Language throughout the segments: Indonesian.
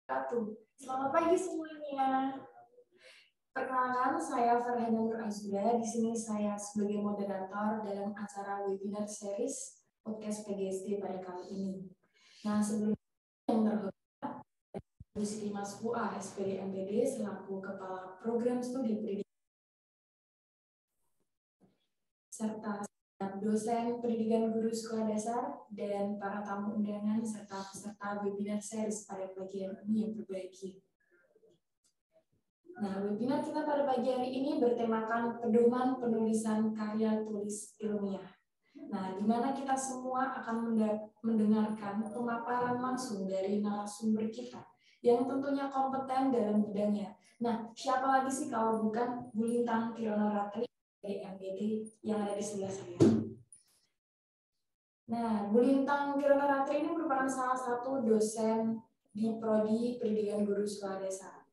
Selamat pagi semuanya. Perkenalkan, saya Farhana Nur Azura. Di sini saya sebagai moderator dalam acara webinar series podcast PGSD pada kali ini. Nah, sebelum yang terhormat, Bu Siti Masfuah, SPD MPD, selaku Kepala Program Studi Pendidikan serta dosen pendidikan guru sekolah dasar dan para tamu undangan serta peserta webinar series pada pagi ini yang berbahagia. Nah, webinar kita pada pagi hari ini bertemakan pedoman penulisan karya tulis ilmiah. Nah, di mana kita semua akan mendengarkan pemaparan langsung dari narasumber kita yang tentunya kompeten dalam bidangnya. Nah, siapa lagi sih kalau bukan Bu Lintang Kirana Ratri dari MPD yang ada di sebelah saya. Nah, Bu Lintang Kirana Ratri ini merupakan salah satu dosen di Prodi Pendidikan Guru Sekolah Dasar.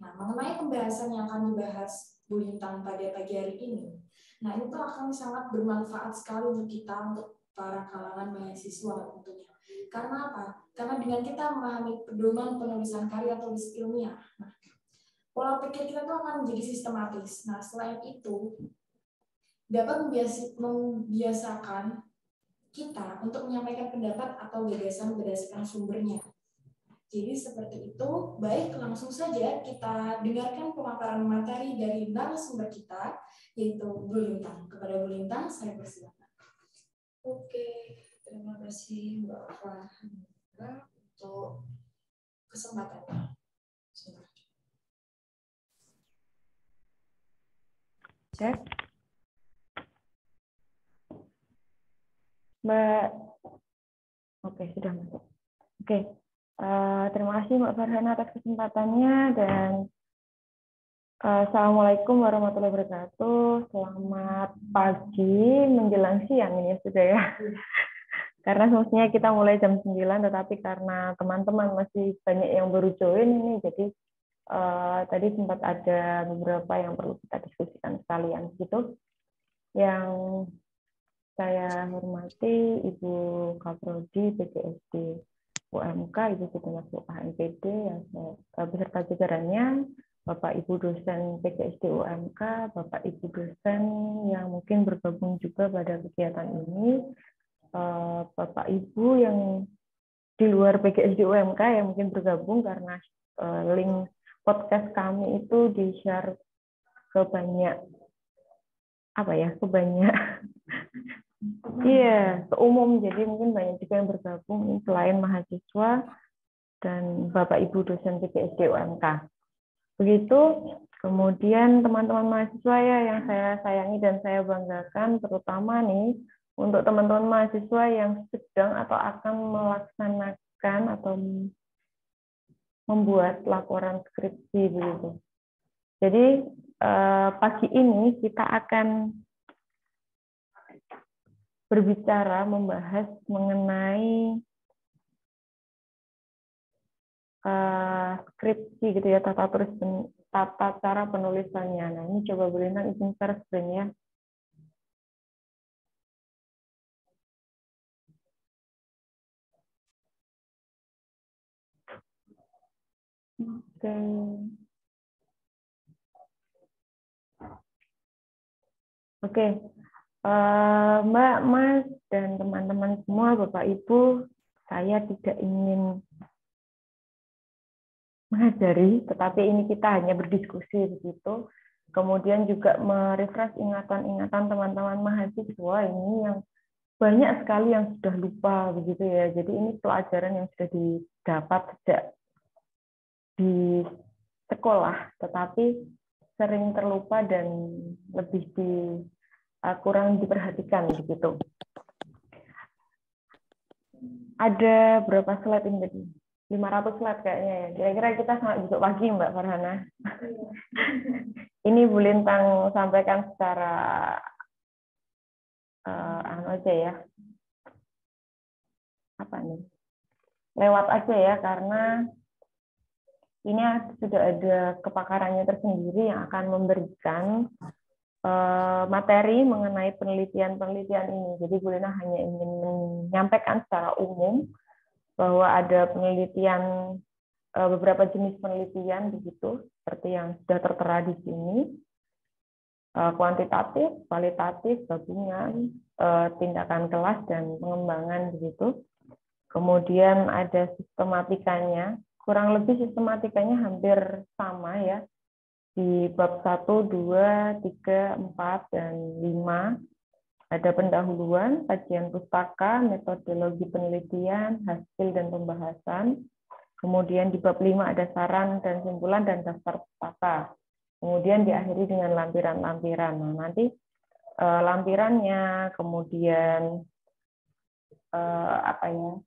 Nah, mengenai pembahasan yang akan dibahas Bu Lintang pada pagi hari ini, nah itu akan sangat bermanfaat sekali untuk kita, untuk para kalangan mahasiswa tentunya. Karena apa? Karena dengan kita memahami pedoman penulisan karya tulis ilmiah, nah, pola pikir kita itu akan menjadi sistematis. Nah, selain itu, dapat membiasakan kita untuk menyampaikan pendapat atau gagasan berdasarkan sumbernya. Jadi seperti itu, baik langsung saja kita dengarkan pemaparan materi dari narasumber kita, yaitu Bu Lintang. Kepada Bu Lintang, saya persilakan. Oke, terima kasih Mbak Farhana untuk kesempatannya. Cek. Mbak, oke sudah masuk. Oke, terima kasih Mbak Farhana atas kesempatannya dan Assalamualaikum warahmatullahi wabarakatuh. Selamat pagi menjelang siang ini sudah ya. Karena semestinya kita mulai jam 9, tetapi karena teman-teman masih banyak yang baru join ini, jadi tadi sempat ada beberapa yang perlu kita diskusikan sekalian gitu. Yang saya hormati Ibu Kaprodi PGSD UMK, Ibu Siti Masfuah MPD, yang beserta jajarannya, Bapak Ibu dosen PGSD UMK, Bapak Ibu dosen yang mungkin bergabung juga pada kegiatan ini, Bapak Ibu yang di luar PGSD UMK yang mungkin bergabung karena link podcast kami itu di-share ke banyak iya, ke umum, jadi mungkin banyak juga yang bergabung selain mahasiswa dan Bapak Ibu dosen PGSD UMK. Begitu, kemudian teman-teman mahasiswa ya yang saya sayangi dan saya banggakan, terutama nih untuk teman-teman mahasiswa yang sedang atau akan melaksanakan atau membuat laporan skripsi begitu. Jadi pagi ini kita akan berbicara membahas mengenai skripsi gitu ya, tata cara penulisannya. Nah, ini coba Bu Lintang izin share screen-nya. Oke. Oke. Mbak, Mas, dan teman-teman semua, Bapak Ibu, saya tidak ingin mengajari, tetapi ini kita hanya berdiskusi begitu. Kemudian juga merefresh ingatan-ingatan teman-teman mahasiswa ini yang banyak sekali yang sudah lupa begitu ya. Jadi ini pelajaran yang sudah didapat sejak di sekolah, tetapi sering terlupa dan lebih kurang diperhatikan begitu. Ada berapa slide ini tadi? 500 slide kayaknya ya. Kira-kira kita sampai besok pagi Mbak Farhana. Ini Bu Lintang sampaikan secara aja ya. Apa nih? Lewat aja ya, karena ini sudah ada kepakarannya tersendiri yang akan memberikan materi mengenai penelitian-penelitian ini. Jadi Bu Lina hanya ingin menyampaikan secara umum bahwa ada penelitian beberapa jenis penelitian begitu, seperti yang sudah tertera di sini, kuantitatif, kualitatif, gabungan, tindakan kelas dan pengembangan begitu. Kemudian ada sistematikanya, kurang lebih sistematikanya hampir sama ya. Di bab 1, 2, 3, 4, dan 5 ada pendahuluan, kajian pustaka, metodologi penelitian, hasil dan pembahasan. Kemudian di bab 5 ada saran dan simpulan dan daftar pustaka. Kemudian diakhiri dengan lampiran-lampiran. Nah, nanti lampirannya, kemudian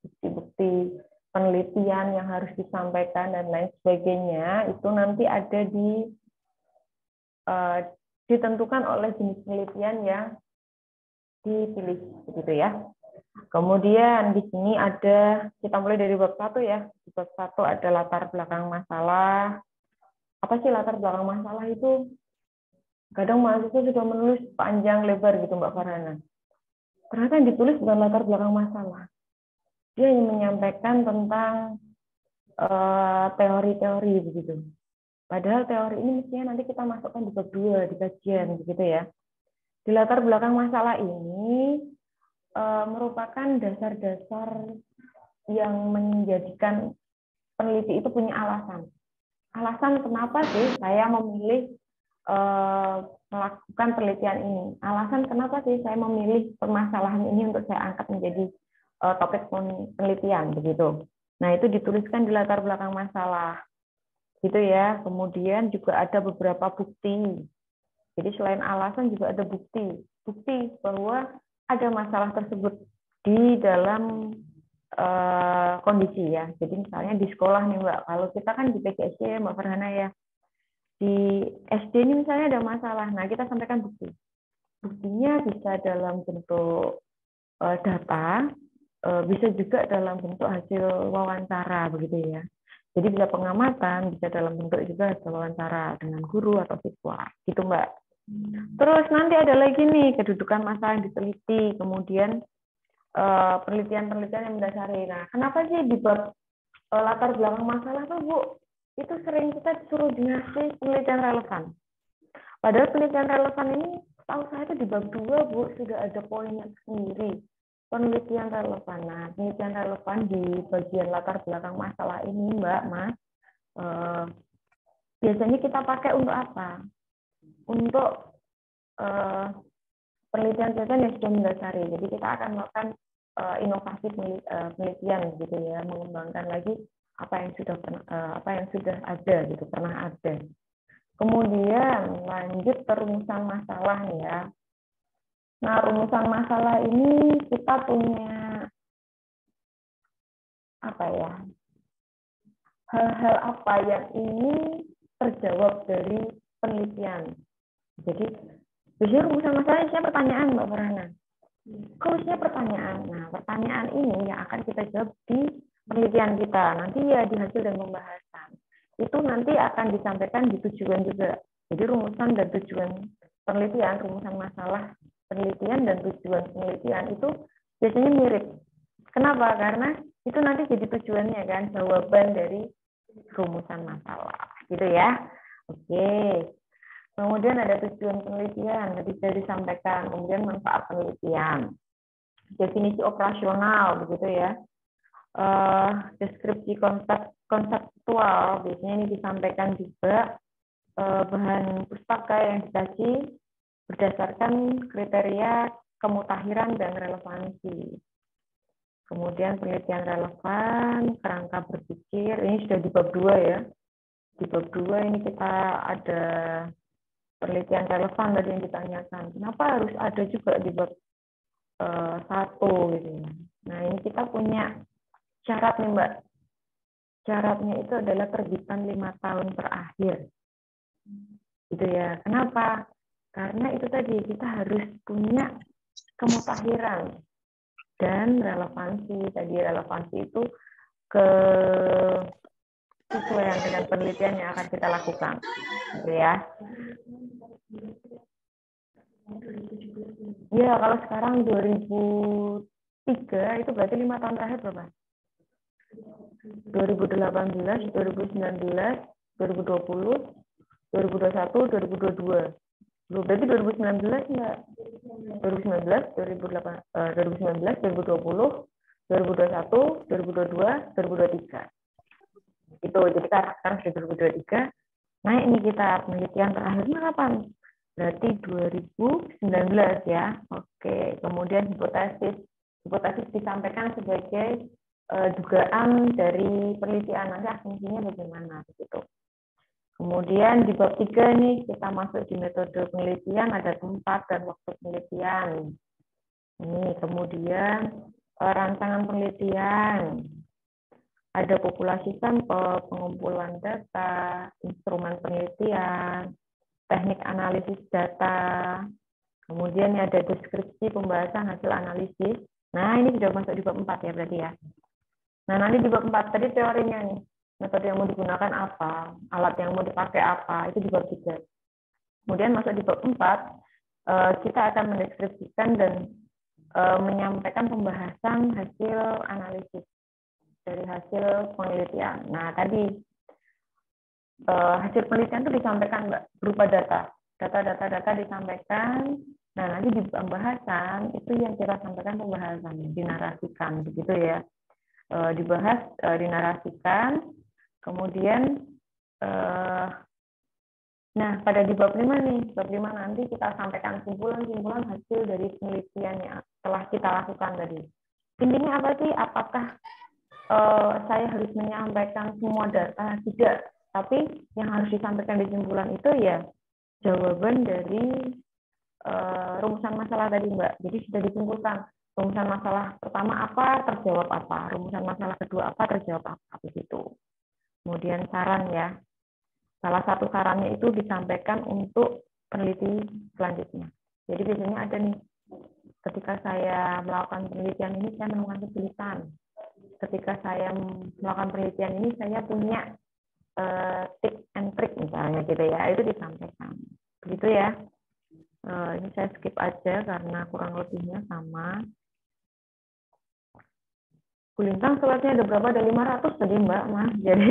bukti-bukti penelitian yang harus disampaikan dan lain sebagainya itu nanti ada ditentukan oleh jenis penelitian yang dipilih begitu ya. Kemudian di sini ada, kita mulai dari bab 1 ya. Di bab 1 ada latar belakang masalah. Apa sih latar belakang masalah itu? Kadang mahasiswa sudah menulis panjang lebar gitu Mbak Farhana. Ternyata yang ditulis bukan latar belakang masalah. Dia yang menyampaikan tentang teori-teori begitu. Padahal teori ini mestinya nanti kita masukkan di bab 2 di kajian begitu ya. Di latar belakang masalah ini merupakan dasar-dasar yang menjadikan peneliti itu punya alasan. Alasan kenapa sih saya memilih melakukan penelitian ini? Alasan kenapa sih saya memilih permasalahan ini untuk saya angkat menjadi topik penelitian begitu. Nah, itu dituliskan di latar belakang masalah. Gitu ya. Kemudian juga ada beberapa bukti. Jadi selain alasan juga ada bukti. Bukti bahwa ada masalah tersebut di dalam kondisi ya. Jadi misalnya di sekolah nih Mbak, kalau kita kan di PGSD Mbak Farhana ya, di SD ini misalnya ada masalah, nah kita sampaikan bukti. Buktinya bisa dalam bentuk data, bisa juga dalam bentuk hasil wawancara begitu ya. Jadi bisa pengamatan, bisa dalam bentuk juga hasil wawancara dengan guru atau siswa, gitu Mbak. Terus nanti ada lagi nih kedudukan masalah yang diteliti, kemudian penelitian-penelitian yang mendasari. Nah, kenapa sih di bab latar belakang masalah tuh Bu? Itu sering kita disuruh ngasih penelitian relevan. Padahal penelitian relevan ini, tahu saya itu di bab 2 Bu, sudah ada poinnya sendiri. Penelitian relevan. Nah, penelitian relevan di bagian latar belakang masalah ini Mbak, Mas, biasanya kita pakai untuk apa? Untuk penelitian-penelitian yang sudah mendasari. Jadi kita akan melakukan inovasi penelitian gitu ya, mengembangkan lagi apa yang sudah ada gitu, pernah ada. Kemudian lanjut ke rumusan masalah ya. Nah, rumusan masalah ini kita punya apa ya? Hal-hal apa yang ini terjawab dari penelitian. Jadi biasanya rumusan masalah isinya pertanyaan Mbak Farhana. Kalau isinya pertanyaan, nah pertanyaan ini yang akan kita jawab di penelitian kita. Nanti ya di hasil dan pembahasan. Itu nanti akan disampaikan di tujuan juga. Jadi rumusan dan tujuan penelitian, rumusan masalah penelitian dan tujuan penelitian itu biasanya mirip. Kenapa? Karena itu nanti jadi tujuannya kan, jawaban dari rumusan masalah. Gitu ya. Oke. Kemudian ada tujuan penelitian, tadi sudah disampaikan. Kemudian manfaat penelitian, definisi operasional, begitu ya. Deskripsi konseptual, biasanya ini disampaikan juga. Bahan pustaka yang dikaji berdasarkan kriteria kemutahiran dan relevansi. Kemudian penelitian relevan, kerangka berpikir, ini sudah di bab 2 ya. Di bab 2 ini kita ada penelitian relevan tadi yang ditanyakan. Kenapa harus ada juga di bab 1 gitu. Nah, ini kita punya syarat nih Mbak. Syaratnya itu adalah terbitan 5 tahun terakhir. Gitu ya. Kenapa? Karena itu tadi kita harus punya kemutahiran dan relevansi. Tadi relevansi itu sesuai dengan penelitian yang akan kita lakukan. Gitu ya. Ya, kalau sekarang 2003 itu berarti 5 tahun terakhir berapa? 2018, 2019, 2020, 2021, 2022. Berarti 2019 enggak? 2019, 2019, 2020, 2021, 2022, 2023. Itu jadi sekarang sudah 2023. Naik nih kita penelitian terakhirnya kapan? Berarti 2019 ya. Oke, kemudian hipotesis disampaikan sebagai dugaan dari penelitian, nanti asumsinya bagaimana begitu. Kemudian di bab 3 nih kita masuk di metode penelitian, ada tempat dan waktu penelitian. Ini kemudian rancangan penelitian, ada populasi sampel, pengumpulan data, instrumen penelitian, teknik analisis data, kemudian ada deskripsi pembahasan hasil analisis. Nah, ini sudah masuk di bab 4 ya berarti ya. Nah, nanti di bab 4 tadi teorinya nih, metode yang mau digunakan apa, alat yang mau dipakai apa, itu di bab 3. Kemudian masuk di bab 4, kita akan mendeskripsikan dan menyampaikan pembahasan hasil analisis dari hasil penelitian. Nah, tadi hasil penelitian itu disampaikan Mbak, berupa data disampaikan. Nah, nanti di pembahasan itu yang kita sampaikan pembahasan, dinarasikan begitu ya. Dibahas, dinarasikan, kemudian nah pada di bab 5 nih, bab 5 nanti kita sampaikan simpulan hasil dari penelitian yang telah kita lakukan tadi. Intinya apa sih? Apakah saya harus menyampaikan semua data? Tidak, tapi yang harus disampaikan di simpulan itu ya jawaban dari rumusan masalah tadi Mbak. Jadi sudah disimpulkan rumusan masalah pertama apa, terjawab apa. Rumusan masalah kedua apa, terjawab apa. Begitu. Kemudian saran ya. Salah satu sarannya itu disampaikan untuk peneliti selanjutnya. Jadi biasanya ada nih, ketika saya melakukan penelitian ini, saya menemukan kesulitan. Ketika saya melakukan penelitian ini, saya punya tips and trick misalnya gitu ya. Itu disampaikan. Begitu ya. Ini saya skip aja karena kurang lebihnya sama. Kulintang slide-nya ada berapa? Ada 500 tadi Mbak, Mas. Jadi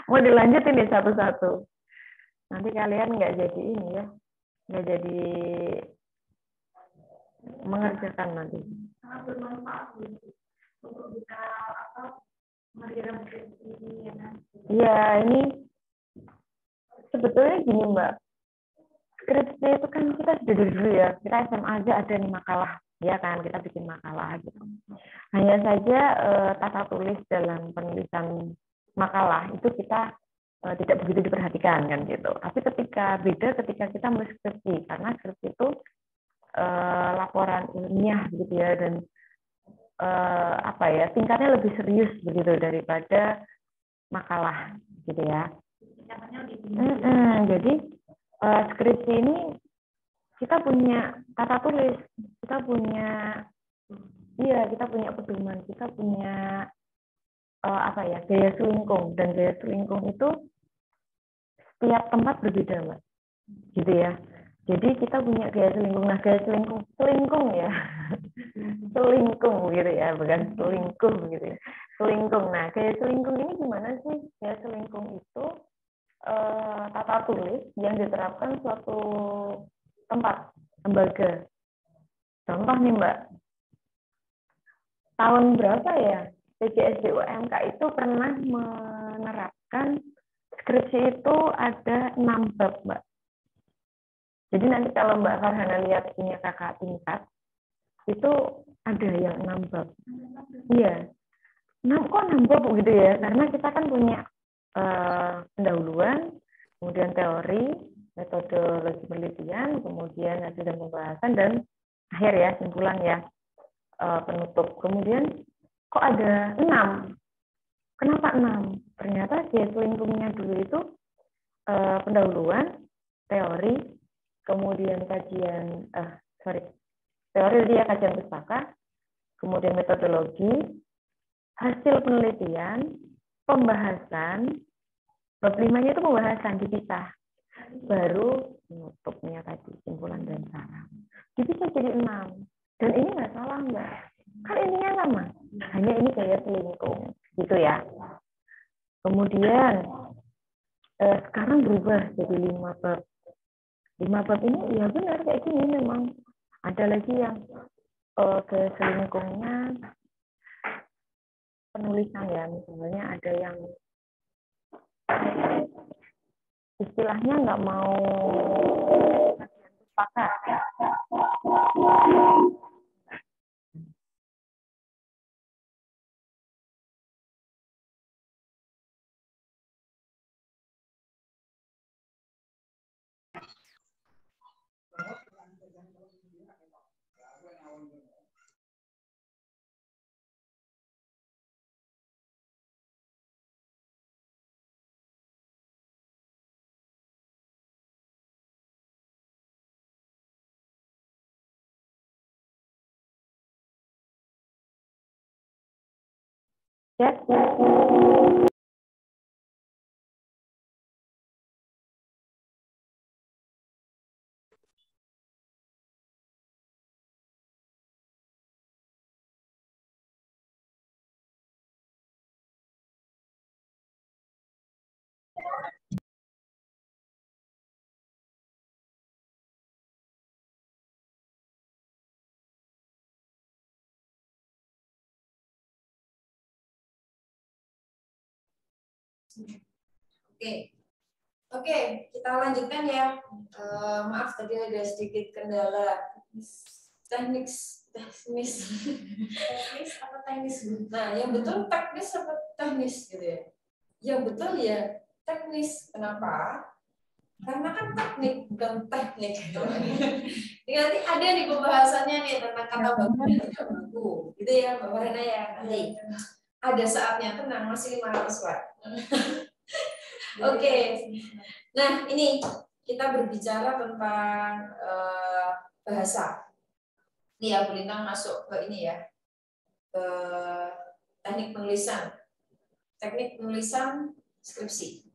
mau dilanjutin nih satu-satu. Nanti kalian nggak jadi ini ya, nggak jadi mengerjakan nanti. Sangat bermanfaat untuk kita mengerjakan skripsi ya kan? Iya, ini sebetulnya gini Mbak. Skripsi itu kan kita sudah dari dulu ya, kita SMA aja ada nih makalah. Ya kan, kita bikin makalah gitu. Hanya saja tata tulis dalam penulisan makalah itu kita tidak begitu diperhatikan kan gitu. Tapi ketika kita menulis skripsi, karena skripsi itu laporan ilmiah gitu ya, dan tingkatnya lebih serius begitu daripada makalah gitu ya. Jadi skripsi ini kita punya tata tulis, kita punya pedoman, kita punya gaya selingkung, dan gaya selingkung itu setiap tempat berbeda Mbak, gitu ya. Jadi kita punya gaya selingkung. Nah, gaya selingkung ya, selingkung gitu ya, bukan selingkuh gitu ya, selingkung. Nah, gaya selingkung ini gimana sih? Gaya selingkung itu tata tulis yang diterapkan suatu tempat, lembaga. Contoh nih Mbak, tahun berapa ya PJSD-UMK itu pernah menerapkan skripsi itu ada 6 bab Mbak. Jadi nanti kalau Mbak Farhana lihat punya kakak tingkat, itu ada yang 6 bab. Iya, 6 bab gitu ya, karena kita kan punya pendahuluan, kemudian teori, metodologi penelitian, kemudian hasil dan pembahasan, dan akhir ya, simpulan ya, penutup. Kemudian kok ada 6? Kenapa 6? Ternyata gaya selingkungnya dulu itu pendahuluan, teori, kemudian teori dia kajian pustaka, kemudian metodologi, hasil penelitian, pembahasan, bab 5-nya itu pembahasan dipisah. Baru penutupnya tadi, simpulan dan saran. Dipisah jadi 6. Dan ini nggak salah, Mbak. Kan intinya sama. Hanya ini gaya selingkung, gitu ya. Kemudian sekarang berubah jadi 5 bab. 5 bab ini ya benar kayak gini memang. Ada lagi yang gaya selingkungnya penulisan ya, misalnya ada yang istilahnya nggak mau sepakat. Ya, Oke, kita lanjutkan ya. Maaf tadi ada sedikit kendala teknis. Teknis apa teknis? Nah, yang betul teknis apa teknis gitu ya? Yang betul ya teknis. Kenapa? Karena kan teknik bukan teknik. Ini nanti ada nih pembahasannya nih tentang kata baku dan tidak baku, gitu ya, Mbak Marina ya. Nanti ada saatnya, tenang, masih 500 watt. Oke. Nah, ini kita berbicara tentang bahasa. Ini ya, Bu Lintang masuk ke ini ya, ke teknik penulisan. Teknik penulisan skripsi.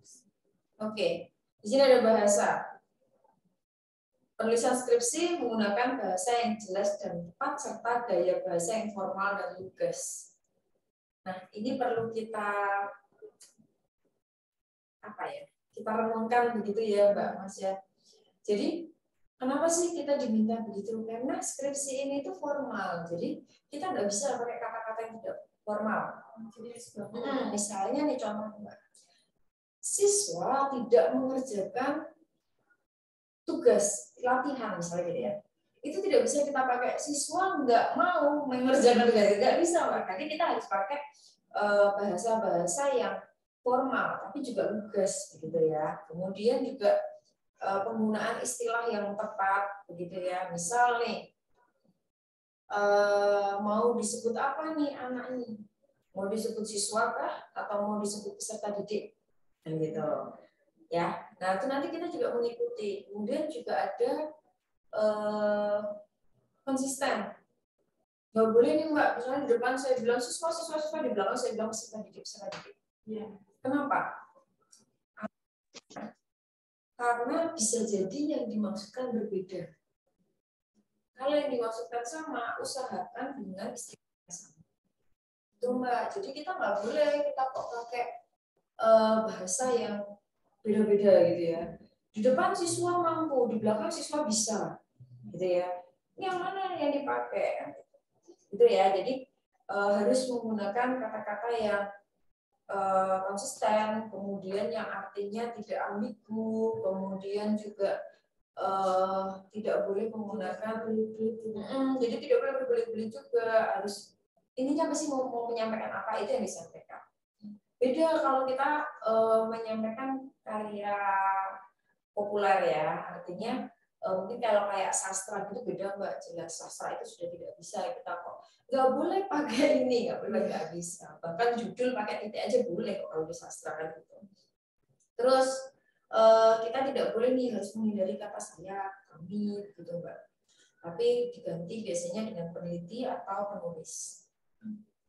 Oke. Di sini ada bahasa. Penulisan skripsi menggunakan bahasa yang jelas dan tepat serta gaya bahasa yang formal dan lugas. Nah, ini perlu kita apa ya? Kita renungkan begitu ya, Mbak Mas ya. Jadi, kenapa sih kita diminta begitu? Karena skripsi ini itu formal. Jadi, kita nggak bisa pakai kata-kata yang tidak formal. Misalnya nih contoh, Mbak. Siswa tidak mengerjakan tugas latihan misalnya gitu ya, itu tidak bisa kita pakai siswa nggak mau mengerjakan tugas, nggak bisa Mbak. Jadi kita harus pakai bahasa-bahasa yang formal tapi juga lugas begitu ya. Kemudian juga penggunaan istilah yang tepat begitu ya. Misal nih mau disebut apa nih anak ini, mau disebut siswa kah atau mau disebut peserta didik dan gitu ya. Nah, itu nanti kita juga mengikuti. Kemudian juga ada konsisten. Nggak boleh nih Mbak, misalnya di depan saya bilang siswa, di belakang saya bilang peserta didik. Ya. Kenapa? Karena bisa jadi yang dimaksudkan berbeda. Kalau yang dimaksudkan sama, usahakan dengan istilah sama. Itu Mbak, jadi kita nggak boleh kita kok pakai bahasa yang beda-beda gitu ya. Di depan siswa mampu, di belakang siswa bisa, gitu ya. Ini yang mana yang dipakai? Gitu ya. Jadi harus menggunakan kata-kata yang konsisten, kemudian yang artinya tidak ambigu, kemudian juga tidak boleh menggunakan jadi tidak boleh berbelit-belit juga. Harus intinya apa sih mau menyampaikan apa itu yang disampaikan. Beda kalau kita menyampaikan karya populer ya, artinya mungkin kalau kayak sastra gitu beda Mbak, jelas sastra itu sudah tidak bisa kita kok nggak boleh pakai ini, nggak bisa, bahkan judul pakai titik aja boleh kok kalau di sastra kan gitu. Terus kita tidak boleh nih harus menghindari kata saya, kami gitu Mbak, tapi diganti biasanya dengan peneliti atau penulis.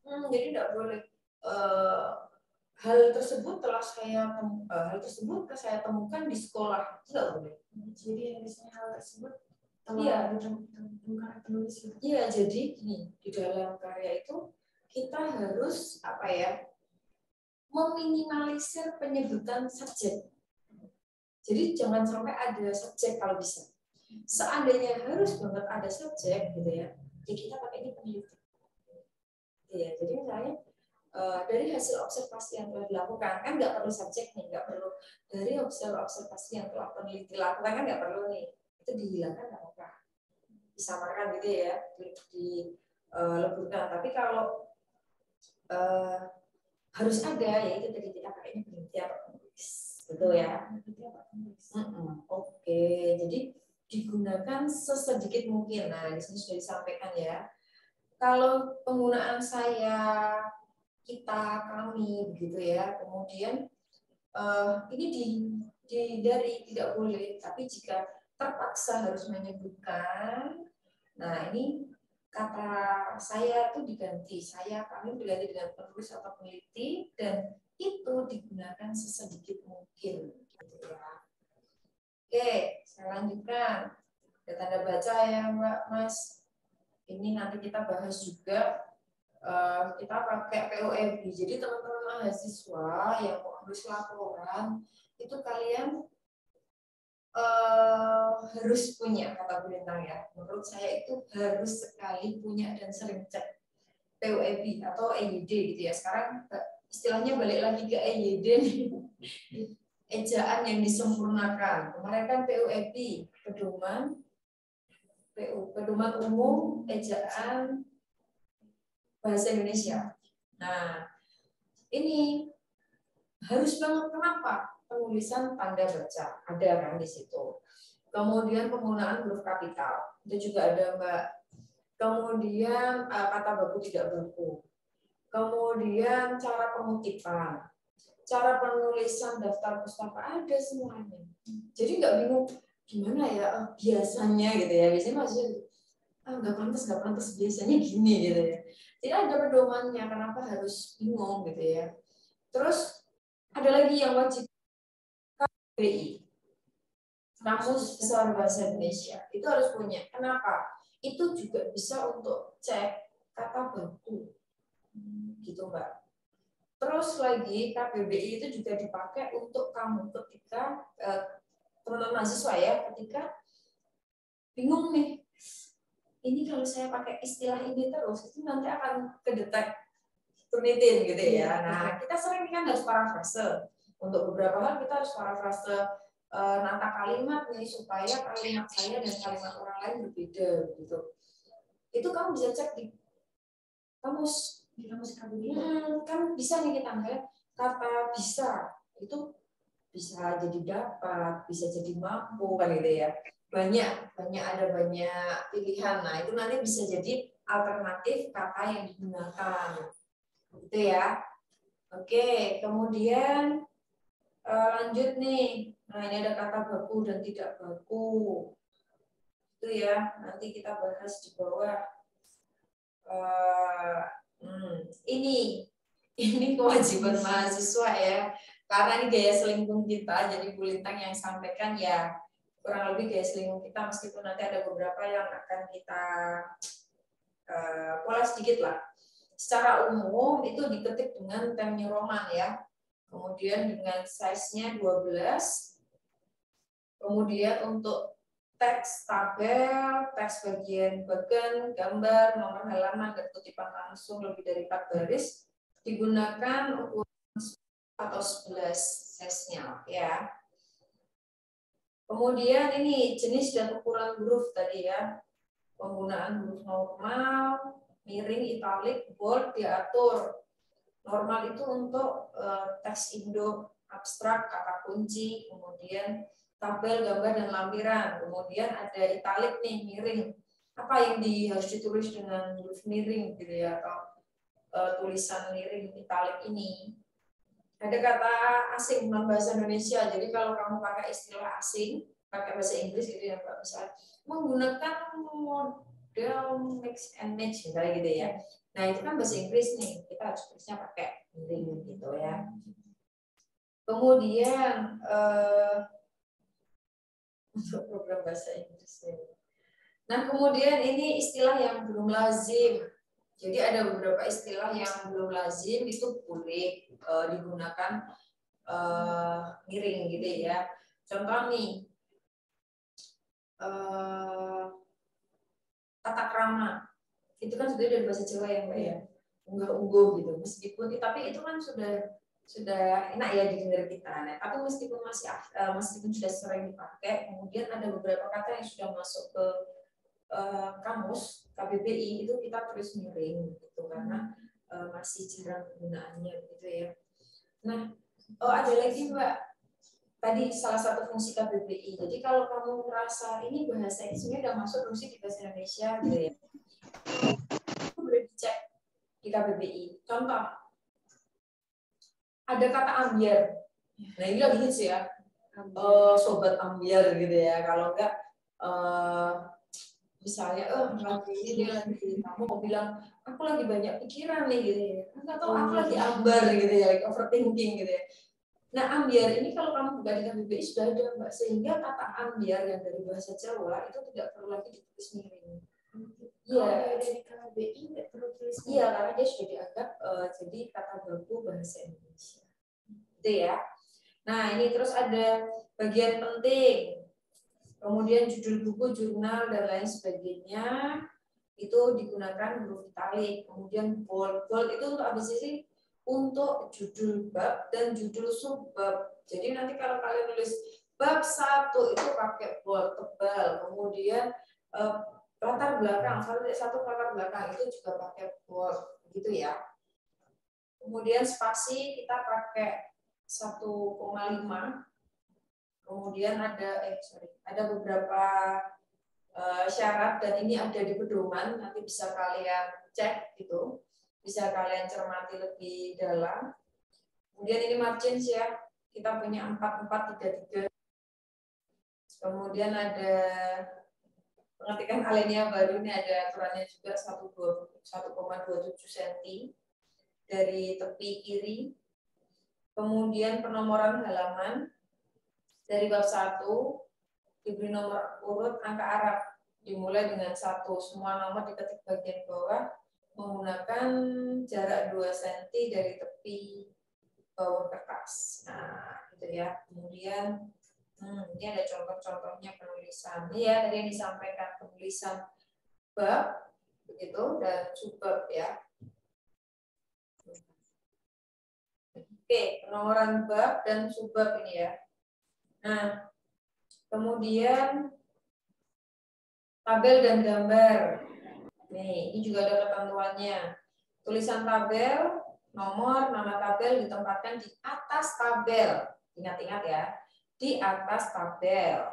Jadi tidak boleh hal tersebut saya temukan di sekolah, tidak boleh. Jadi misalnya hal tersebut telah ditemukan penulis. Iya, jadi gini, di dalam karya itu kita harus apa ya, meminimalisir penyebutan subjek. Jadi jangan sampai ada subjek kalau bisa. Seandainya harus banget ada subjek gitu ya, jadi kita pakai ini peneliti. Ya, jadi misalnya dari hasil observasi yang telah dilakukan, kan nggak perlu subjek nih, nggak perlu dari observasi yang telah peneliti lakukan, kan nggak perlu nih, itu dihilangkan nggak apa-apa, disamarkan gitu ya, dileburkan. Tapi kalau harus ada, ya itu tadi kita pakainya peneliti atau penulis, betul ya? Oke, jadi digunakan sesedikit mungkin. Nah, di sini sudah disampaikan ya. Kalau penggunaan saya, kita, kami, begitu ya. Kemudian ini dari tidak boleh, tapi jika terpaksa harus menyebutkan, nah ini kata saya itu diganti, saya, kami diganti dengan penulis atau peneliti, dan itu digunakan sesedikit mungkin. Gitu ya. Oke, saya lanjutkan. Ada tanda baca ya, Mbak, Mas. Ini nanti kita bahas juga, kita pakai POEB. Jadi teman-teman mahasiswa yang mau nulis laporan, itu kalian harus punya kata bintang ya. Menurut saya itu harus sekali punya dan sering cek POEB atau EYD gitu ya. Sekarang istilahnya balik lagi ke EYD nih. Ejaan yang disempurnakan. Kemarin kan POEB, pedoman umum ejaan bahasa Indonesia. Nah, ini harus banget, kenapa? Penulisan tanda baca ada kan di situ. Kemudian penggunaan huruf kapital itu juga ada, Mbak. Kemudian kata baku tidak baku. Kemudian cara pengutipan, cara penulisan daftar pustaka, ada semuanya. Jadi nggak bingung gimana ya biasanya gitu ya. Biasanya maksudnya nggak pantas biasanya gini gitu ya. Tidak ada pedomannya, kenapa harus bingung gitu ya. Terus ada lagi yang wajib, KBBI, Kamus Besar Bahasa Indonesia, itu harus punya. Kenapa? Itu juga bisa untuk cek kata baku, gitu Mbak. Terus lagi KBBI itu juga dipakai untuk kamu ketika teman-teman mahasiswa ya, ketika bingung nih, ini kalau saya pakai istilah ini terus, itu nanti akan kedetek turnitin gitu ya. Nah, kita sering kan harus parafrase. Untuk beberapa hal kita harus parafrase nata kalimat nih, supaya kalimat saya dan kalimat orang lain berbeda gitu. Itu kamu bisa cek di kamus KBBI. Kan bisa nih kita ambil kata bisa, itu bisa jadi dapat, bisa jadi mampu kan gitu ya. Ada banyak pilihan. Nah, itu nanti bisa jadi alternatif kata yang digunakan. Gitu ya. Oke, kemudian lanjut nih. Nah, ini ada kata baku dan tidak baku. Itu ya, nanti kita bahas di bawah. Ini kewajiban mahasiswa ya. Karena ini gaya selingkuh kita, jadi Bu Lintang yang sampaikan ya kurang lebih gaya selingkuh kita, meskipun nanti ada beberapa yang akan kita pola sedikit lah. Secara umum itu diketik dengan Times New Roman ya. Kemudian dengan size-nya 12. Kemudian untuk teks tabel, teks bagian gambar, nomor halaman, dan kutipan langsung lebih dari 4 baris digunakan ukuran atau 11 size-nya ya. Kemudian ini jenis dan ukuran huruf tadi ya. Penggunaan huruf normal, miring, italik, bold diatur. Normal itu untuk teks Indo abstrak, kata kunci, kemudian tabel, gambar, dan lampiran. Kemudian ada italik nih, miring. Apa yang harus ditulis dengan huruf miring gitu ya, atau tulisan miring italik ini. Ada kata asing non bahasa Indonesia. Jadi kalau kamu pakai istilah asing, pakai bahasa Inggris gitu ya, Mbak, bisa menggunakan model mix and match misalnya gitu ya. Nah, itu kan bahasa Inggris nih, kita harus tulisnya pakai miring gitu ya. Kemudian untuk program bahasa Inggris. Nah, kemudian ini istilah yang belum lazim. Jadi ada beberapa istilah yang belum lazim itu boleh digunakan miring gitu ya. Contoh nih, tata krama itu kan sudah dari bahasa Jawa ya Mbak ya, unggah-ungguh gitu. Meskipun tapi itu kan sudah enak ya didengar kita. Nah, tapi meskipun meskipun sudah sering dipakai, kemudian ada beberapa kata yang sudah masuk ke kamus KBBI itu kita tulis miring gitu karena masih jarang penggunaannya gitu ya. Nah, ada lagi Mbak, tadi salah satu fungsi KBBI. Jadi kalau kamu merasa ini bahasa ini sebenarnya udah masuk fungsi di bahasa Indonesia gitu ya, itu boleh dicek di KBBI. Contoh, ada kata ambiar. Nah ini lagi hits ya, sobat ambiar gitu ya. Kalau enggak misalnya lagi ini lagi kamu mau bilang aku lagi banyak pikiran nih gitu ya, atau aku lagi ambar gitu ya, like overthinking gitu ya. Nah ambiar ini kalau kamu buka di KBBI sudah ada Mbak, sehingga kata ambiar yang dari bahasa Jawa itu tidak perlu lagi ditulis miring. Iya, dari KBBI tidak perlu tulis miring. Iya, karena dia sudah dianggap jadi kata baku bahasa Indonesia. Gitu ya. Nah ini terus ada bagian penting. Kemudian judul buku, jurnal, dan lain sebagainya itu digunakan huruf italik. Kemudian bold. Bold itu untuk apa sih? Untuk judul bab dan judul subbab. Jadi nanti kalau kalian nulis bab 1 itu pakai bold tebal. Kemudian latar belakang, satu latar belakang itu juga pakai bold. Gitu ya. Kemudian spasi kita pakai 1,5. Kemudian ada beberapa syarat dan ini ada di pedoman, nanti bisa kalian cek gitu, bisa kalian cermati lebih dalam. Kemudian ini margins ya, kita punya 4433. Kemudian ada pengetikan alinea baru, ini ada aturannya juga 1,27 cm dari tepi kiri. Kemudian penomoran halaman. Dari bab 1 diberi nomor urut angka Arab dimulai dengan 1. Semua nomor diketik bagian bawah menggunakan jarak 2 cm dari tepi bawah kertas. Nah, gitu ya. Kemudian ini ada contoh-contohnya penulisan. Ini ya tadi yang disampaikan penulisan bab begitu dan subbab ya. Oke, penomoran bab dan subbab ini ya. Nah, kemudian tabel dan gambar. Nih, ini juga ada ketentuannya. Tulisan tabel, nomor, nama tabel ditempatkan di atas tabel. Ingat-ingat ya, di atas tabel.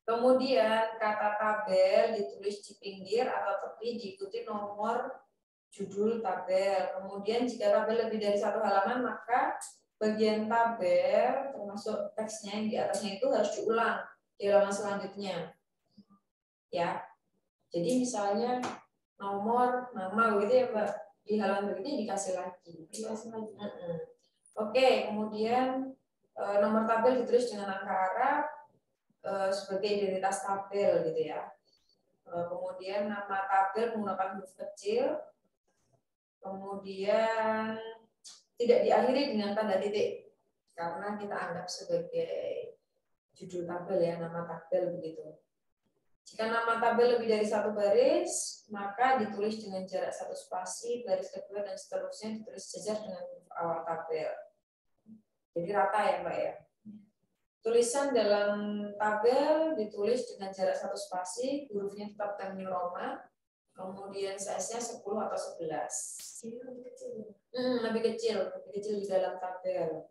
Kemudian kata tabel ditulis di pinggir atau tepi diikuti nomor judul tabel. Kemudian jika tabel lebih dari 1 halaman, maka bagian tabel termasuk teksnya yang di atasnya itu harus diulang di halaman selanjutnya. Ya. Jadi misalnya nomor, nama begitu ya Mbak. Di halaman berikutnya dikasih lagi. Oke, kemudian nomor tabel ditulis dengan angka Arab sebagai identitas tabel gitu ya. Kemudian nama tabel menggunakan huruf kecil. Kemudian tidak diakhiri dengan tanda titik karena kita anggap sebagai judul tabel ya, nama tabel begitu. Jika nama tabel lebih dari 1 baris, maka ditulis dengan jarak 1 spasi, baris kedua dan seterusnya ditulis sejajar dengan huruf awal tabel. Jadi rata ya Mbak ya. Tulisan dalam tabel ditulis dengan jarak 1 spasi, hurufnya tetap Times New Roman, kemudian size-nya 10 atau 11. Lebih kecil di dalam tabel.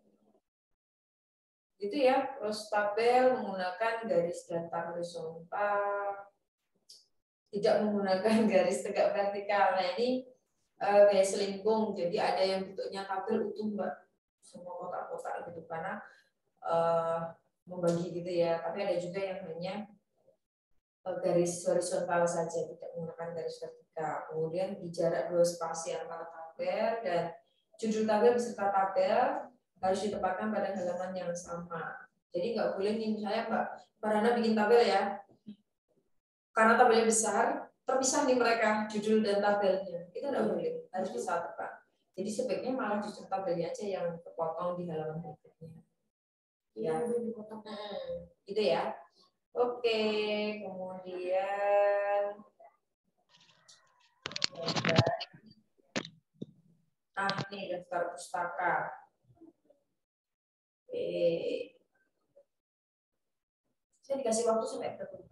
Gitu ya. Terus tabel menggunakan garis datar horizontal, tidak menggunakan garis tegak vertikal. Nah ini garis selingkung, jadi ada yang bentuknya tabel utuh Mbak, semua kotak-kotak gitu karena membagi gitu ya. Tapi ada juga yang hanya garis horizontal saja, tidak menggunakan garis vertikal. Kemudian di jarak 2 spasi antara tabel dan judul tabel beserta tabel harus ditempatkan pada halaman yang sama. Jadi nggak boleh nih misalnya Mbak Farhana bikin tabel ya, karena tabelnya besar, terpisah nih mereka judul dan tabelnya, itu nggak boleh, harus disatukan. Jadi sebaiknya malah justru tabelnya aja yang kepotong di halaman berikutnya. Ya, gitu ya. Oke, kemudian ini daftar pustaka. Saya dikasih waktu sampai berapa?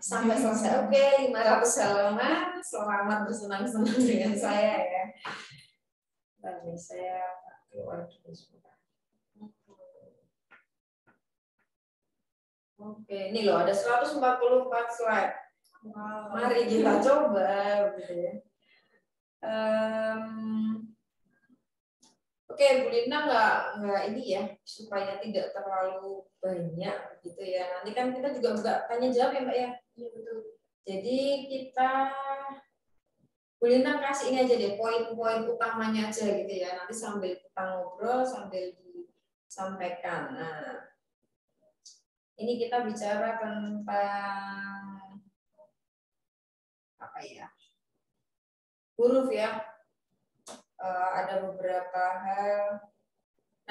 Sampai selesai. Oke, 500 halaman. Selamat bersenang-senang dengan saya ya. Nanti saya keluar dulu sebentar. Oke, ini loh ada 144 slide. Mari kita coba gitu ya. Oke, Bu Lina nggak ini ya, supaya tidak terlalu banyak gitu ya. Nanti kan kita juga nggak tanya jawab ya Mbak ya. Iya betul. Jadi kita Bu Lina kasih ini aja deh, poin-poin utamanya aja gitu ya. Nanti sambil kita ngobrol, sambil disampaikan. Nah, ini kita bicara tentang apa ya? Huruf ya. Ada beberapa hal.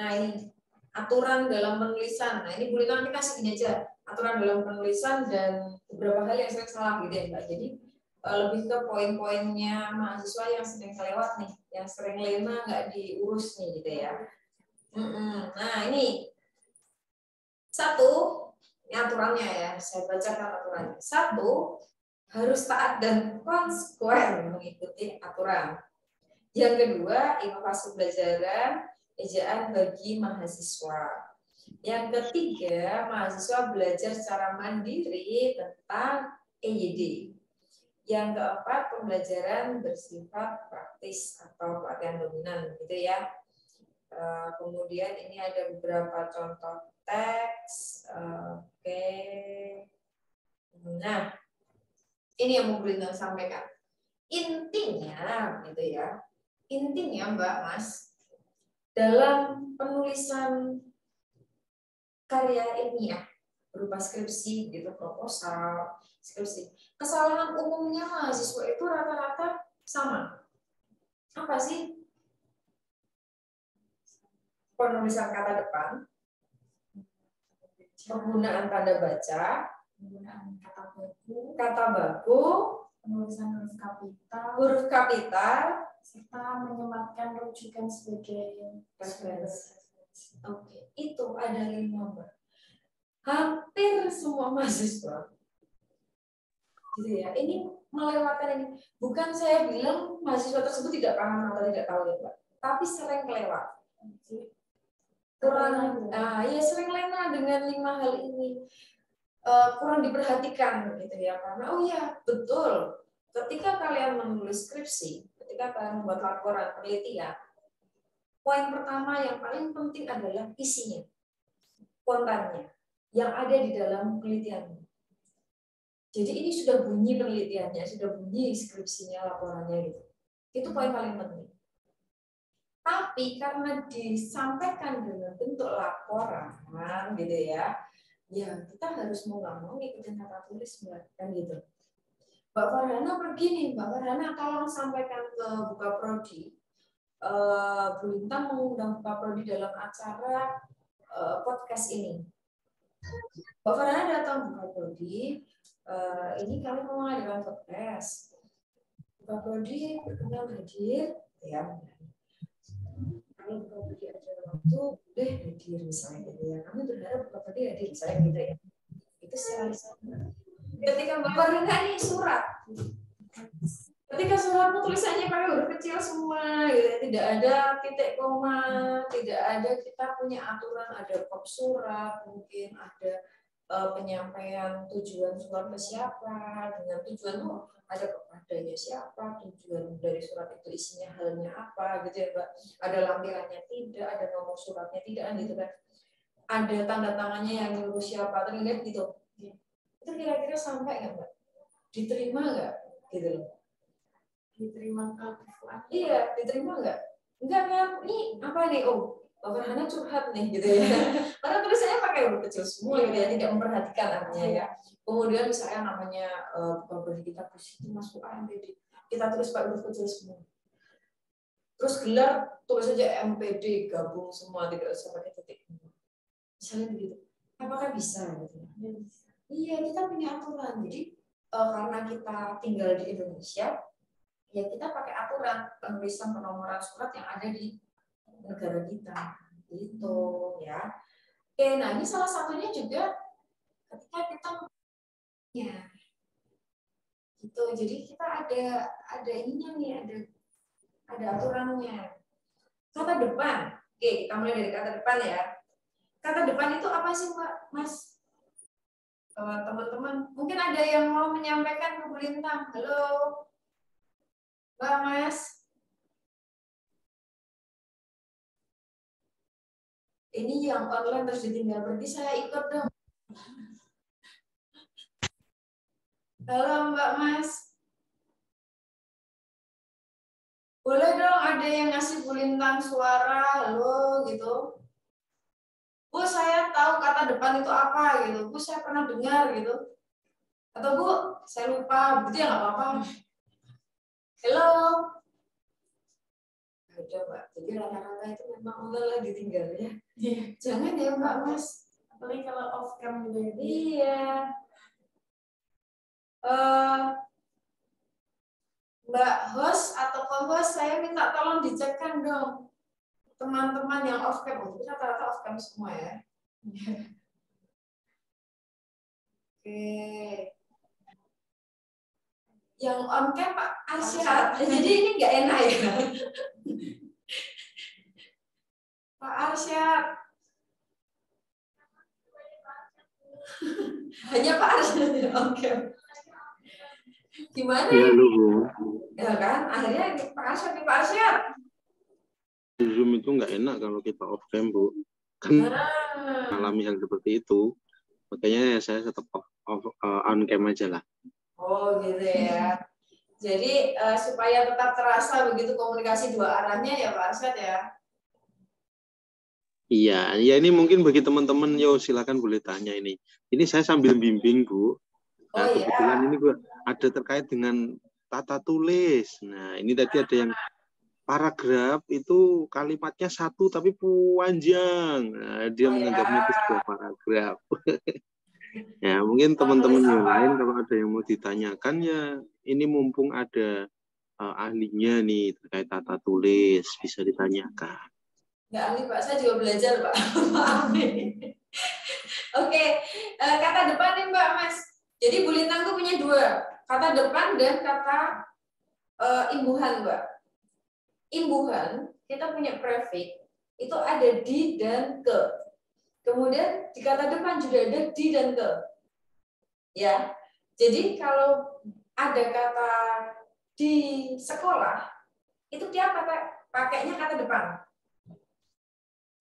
Nah, ini aturan dalam penulisan. Nah, ini Bu Lina nanti kasih ini aja. Aturan dalam penulisan dan beberapa hal yang sering salah gitu ya, Mbak. Jadi lebih ke poin-poinnya mahasiswa yang sering kelewat nih, yang sering lena nggak diurus nih gitu ya. Nah ini satu, ini aturannya ya, saya bacakan aturannya. Satu, harus taat dan konsekuen mengikuti aturan. Yang kedua, inovasi pelajaran, ejaan bagi mahasiswa. Yang ketiga, mahasiswa belajar secara mandiri tentang EYD. Yang keempat, pembelajaran bersifat praktis atau pelatihan dominan, gitu ya. Kemudian ini ada beberapa contoh teks. Oke. Nah, ini yang mau Brina sampaikan. Intinya, gitu ya. Intinya, Mbak, Mas, dalam penulisan karya ilmiah berupa skripsi, gitu, proposal, skripsi. Kesalahan umumnya mahasiswa itu rata-rata sama. Apa sih? Penulisan kata depan, penggunaan tanda baca, penggunaan kata baku, penulisan huruf kapital, serta menyematkan rujukan sebagai referensi. Oke, itu ada 5, Mbak. Hampir semua mahasiswa gitu ya, ini melewatkan ini. Bukan saya bilang mahasiswa tersebut tidak paham atau tidak tahu ya, Mbak, tapi sering kelewat. Kurang, ya sering lena dengan 5 hal ini. Kurang diperhatikan gitu ya, karena oh ya betul, ketika kalian menulis skripsi, ketika kalian membuat laporan penelitian, poin pertama yang paling penting adalah isinya, kontennya yang ada di dalam penelitian. Jadi ini sudah bunyi penelitiannya, sudah bunyi skripsinya, laporannya gitu. Itu poin paling penting. Tapi karena disampaikan dengan bentuk laporan, gitu ya, ya kita harus mau nggak mau ngikutin kata tulis, Mbak, kan gitu. Mbak Farhana pergi nih, Mbak Farhana tolong sampaikan ke Buka Prodi. Bu Lintang mengundang Buka Prodi dalam acara podcast ini. Mbak Farhana datang Buka Prodi, ini kami mau mengadakan podcast. Buka Prodi berkenan hadir, ya. Kalau Buka Prodi acara waktu boleh hadir misalnya gitu ya. Kami berharap Buka Prodi hadir misalnya gitu ya. Itu secara ketika Mbak Farhana ini surat. Ketika suratmu tulisannya pakai huruf kecil semua, gitu. Tidak ada titik koma, tidak ada, kita punya aturan, ada kop surat, mungkin ada penyampaian tujuan surat ke siapa, dengan tujuan itu ada kepadanya siapa, tujuan dari surat itu isinya halnya apa, gitu ya Mbak. Ada lampirannya tidak, ada nomor suratnya tidak, gitu kan. Ada tanda tangannya yang nyuruh siapa, terlihat gitu. Itu kira-kira sampai nggak Mbak? Diterima nggak? Gitu loh. Diterima ke iya, diterima nggak? Enggak kan? Ini apa nih? Oh, Mbak Farhana curhat nih gitu ya. Karena tulisannya pakai huruf kecil semua gitu ya, tidak memperhatikan artinya ya. Kemudian misalnya namanya bukan kita posisi masuk AMPD, kita tulis pakai huruf kecil semua. Terus gelar tulis saja MPD, gabung semua, tidak usah pakai titik. Misalnya begitu. Apakah bisa gitu? Iya, kita punya aturan. Jadi karena kita tinggal di Indonesia, ya kita pakai aturan penulisan penomoran surat yang ada di negara kita, gitu ya. Oke, nah ini salah satunya juga ketika kita ya, gitu. Jadi kita ada ininya nih, ada aturannya. Kata depan, oke, kita mulai dari kata depan ya. Kata depan itu apa sih, Mbak, Mas? Teman-teman, mungkin ada yang mau menyampaikan ke Bu Lintang. Halo, Mbak, Mas. Ini yang online terus ditinggal pergi, saya ikut dong. Halo Mbak, Mas. Boleh dong ada yang ngasih Bu Lintang suara, halo gitu. Bu, saya tahu kata depan itu apa gitu. Bu, saya pernah dengar gitu. Atau Bu, saya lupa, berarti ya nggak apa-apa. Halo. Ada Mbak, jadi rata-rata itu memang online lah ditinggal ya. Jangan ya Mbak, Mas. Apalagi kalau off cam gitu. Iya. Mbak host atau co-host, saya minta tolong dicekkan dong teman-teman yang off cam. Oh, rata-rata off cam semua ya. Oke. Yang on cam Pak Arsyad. Jadi ini nggak enak ya. Pak Arsyad. Hanya Pak Arsyad yang on cam. Gimana ya? Ya kan, akhirnya Pak Arsyad. Zoom itu nggak enak kalau kita off cam, Bu. Kan mengalami hal seperti itu. Makanya saya tetap on cam aja lah. Oh gitu ya. Jadi supaya tetap terasa begitu komunikasi dua arahnya ya Pak Arsyad ya. Iya, ya ini mungkin bagi teman-teman, yo silakan boleh tanya ini. Ini saya sambil bimbing, Bu. Nah, kebetulan ini Bu ada terkait dengan tata tulis. Nah, ini tadi ada yang paragraf itu kalimatnya satu tapi panjang. Nah, dia menganggapnya itu sebuah paragraf. Ya, mungkin teman-teman yang lain kalau ada yang mau ditanyakan ya, ini mumpung ada ahlinya nih terkait tata tulis, bisa ditanyakan. Nggak ahli Pak, saya juga belajar Pak. Maaf nih. Oke, kata depan nih Mbak Mas. Jadi Bu Lintang tuh punya dua, kata depan dan kata imbuhan Mbak. Imbuhan, kita punya prefix, itu ada di dan ke. Kemudian di kata depan juga ada di dan ke. Ya, jadi kalau ada kata di sekolah, itu dia pakainya kata depan.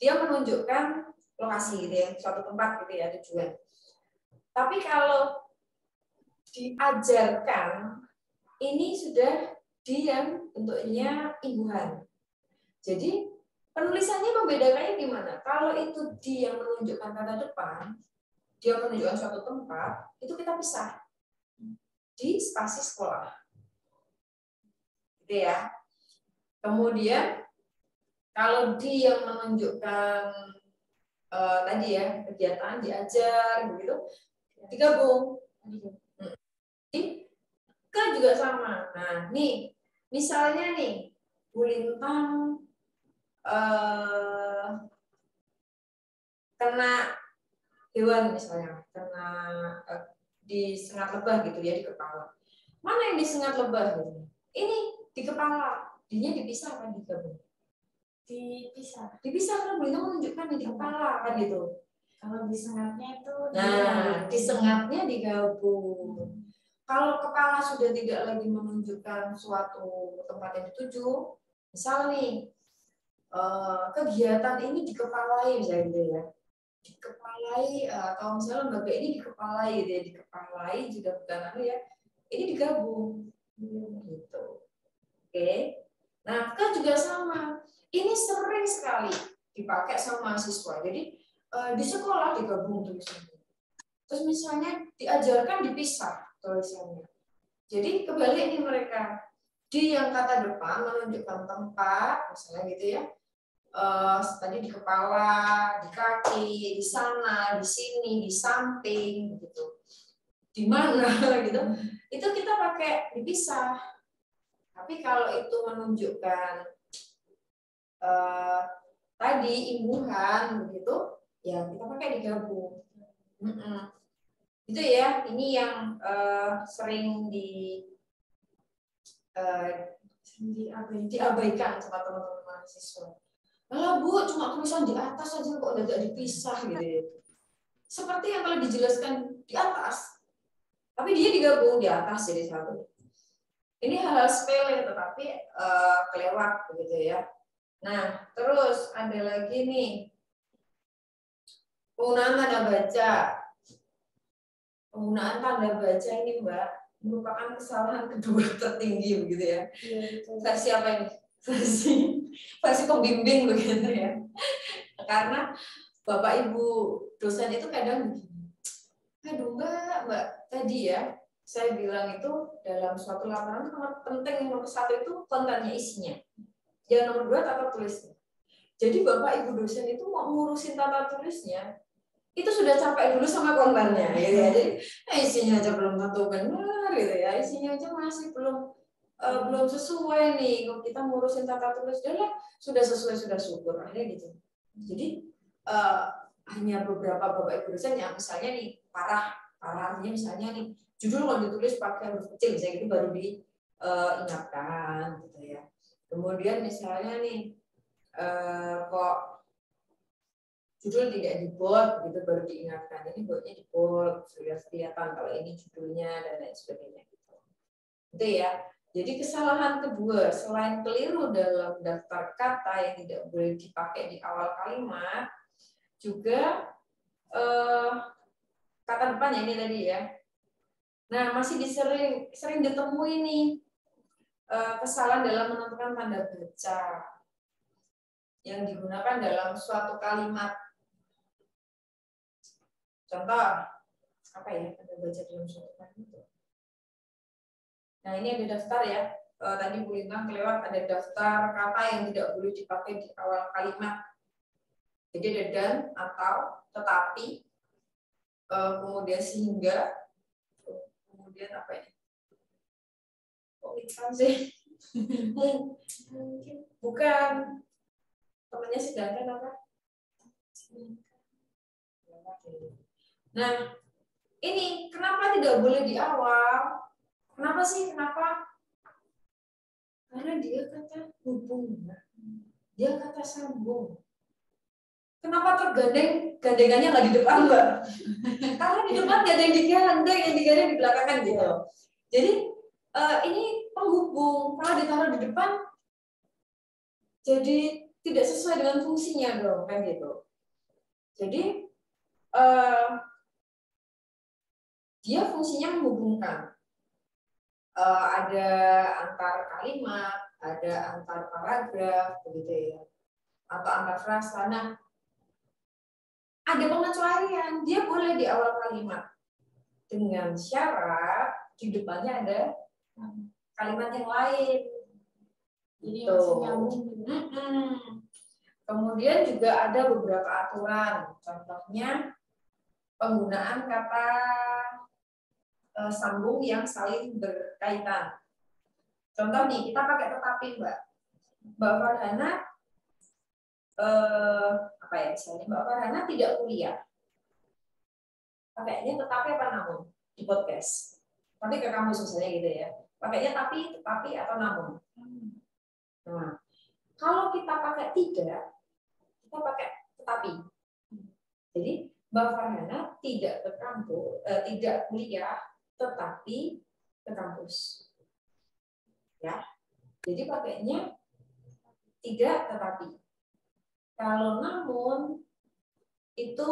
Dia menunjukkan lokasi gitu ya, suatu tempat gitu ya, tujuan. Tapi kalau diajarkan, ini sudah di yang bentuknya imbuhan. Jadi penulisannya membedakannya gimana? Kalau itu di yang menunjukkan kata depan, dia menunjukkan suatu tempat, itu kita pisah di spasi sekolah. Gitu ya. Kemudian kalau di yang menunjukkan tadi ya kegiatan diajar begitu, digabung. Ke juga sama. Nah, nih misalnya nih Bu Lintang kena hewan misalnya, kena disengat lebah gitu ya di kepala. Mana yang disengat lebah gitu? Ini di kepala, dinya dipisah kan digabung. Dipisah kan Bu Lintang menunjukkan di kepala kan gitu. Kalau disengatnya itu disengatnya digabung. Kalau kepala sudah tidak lagi menunjukkan suatu tempat yang dituju, misal nih kegiatan ini dikepalai misalnya gitu ya, dikepalai atau misalnya lembaga ini dikepalai gitu ya, dikepalai juga bukan ya, ini digabung gitu. Oke. Nah, ke juga sama. Ini sering sekali dipakai sama mahasiswa. Jadi di sekolah digabung tulisannya. Terus misalnya diajarkan dipisah tulisannya. Jadi kebalik nih mereka. Di yang kata depan menunjukkan tempat, misalnya gitu ya. Tadi di kepala, di kaki, di sana, di sini, di samping, gitu. Di mana, gitu. Itu kita pakai dipisah. Tapi kalau itu menunjukkan tadi imbuhan, begitu, ya kita pakai digabung. Itu ya, ini yang sering diabaikan sama teman-teman mahasiswa. Lah Bu, cuma tulisan di atas saja kok tidak dipisah gitu ya. Seperti yang kalau dijelaskan di atas, tapi dia digabung di atas jadi satu. Ini hal-hal sepele tetapi kelewat begitu ya. Nah, terus ada lagi nih penggunaan tanda baca. Penggunaan tanda baca ini Mbak merupakan kesalahan kedua tertinggi begitu ya. Versi apa ini? Versi pembimbing begitu ya. Karena Bapak Ibu dosen itu kadang begini. Aduh Mbak tadi ya saya bilang itu dalam suatu laporan itu nomor penting nomor 1 itu kontennya isinya. Yang nomor 2 tata tulisnya. Jadi Bapak Ibu dosen itu mau ngurusin tata tulisnya itu sudah capek dulu sama kontennya gitu ya. Jadi isinya aja belum tentu benar gitu ya. Isinya aja masih belum sesuai nih. Kalau kita ngurusin tata tulis sudah sesuai sudah syukur akhirnya gitu. Jadi hanya beberapa Bapak Ibu dosen yang misalnya nih parah artinya misalnya nih judul kalau ditulis pakai huruf kecil misalnya itu baru diingatkan gitu ya. Kemudian misalnya nih kok judul tidak di bold gitu baru diingatkan ini boldnya di bold sudah kelihatan kalau ini judulnya dan lain sebagainya gitu. Itu ya. Jadi kesalahan kedua selain keliru dalam daftar kata yang tidak boleh dipakai di awal kalimat juga kata depannya ini tadi ya. Nah masih sering ditemui nih kesalahan dalam menentukan tanda baca yang digunakan dalam suatu kalimat. Contoh, apa ya tanda baca dalam suatu kalimat? Nah ini ada daftar ya. Tadi Bu Lintang kelewat ada daftar kata yang tidak boleh dipakai di awal kalimat. Jadi ada dan, atau, tetapi, kemudian sehingga, kemudian apa ini? Kok Lintang sih? Mungkin bukan. Temannya sedangkan apa? Nah, ini kenapa tidak boleh di awal? Kenapa sih? Kenapa? Karena dia kata hubung, dia kata sambung. Kenapa tergandeng? Gandengannya nggak di depan, Mbak? Karena di depan nggak ada yang digandeng di belakangan gitu. Jadi ini penghubung. Kalau ditaruh di depan, jadi tidak sesuai dengan fungsinya dong, kan gitu. Jadi dia fungsinya menghubungkan. Ada antar kalimat, ada antar paragraf, begitu ya, atau antar frasa. Nah, ada pengecualian, dia boleh di awal kalimat dengan syarat di depannya ada kalimat yang lain. Jadi masih nyambung. Kemudian juga ada beberapa aturan, contohnya penggunaan kata sambung yang saling berkaitan. Contoh nih, kita pakai tetapi Mbak Farhana apa ya misalnya Mbak Farhana tidak kuliah. Pakainya tetapi apa namun di podcast. Tapi ke kamu misalnya gitu ya. Pakainya tetapi atau namun. Nah, kalau kita pakai tidak, kita pakai tetapi. Jadi Mbak Farhana tidak ke kampus, tidak kuliah, tetapi ke kampus. Ya, jadi pakainya tidak tetapi. Kalau namun itu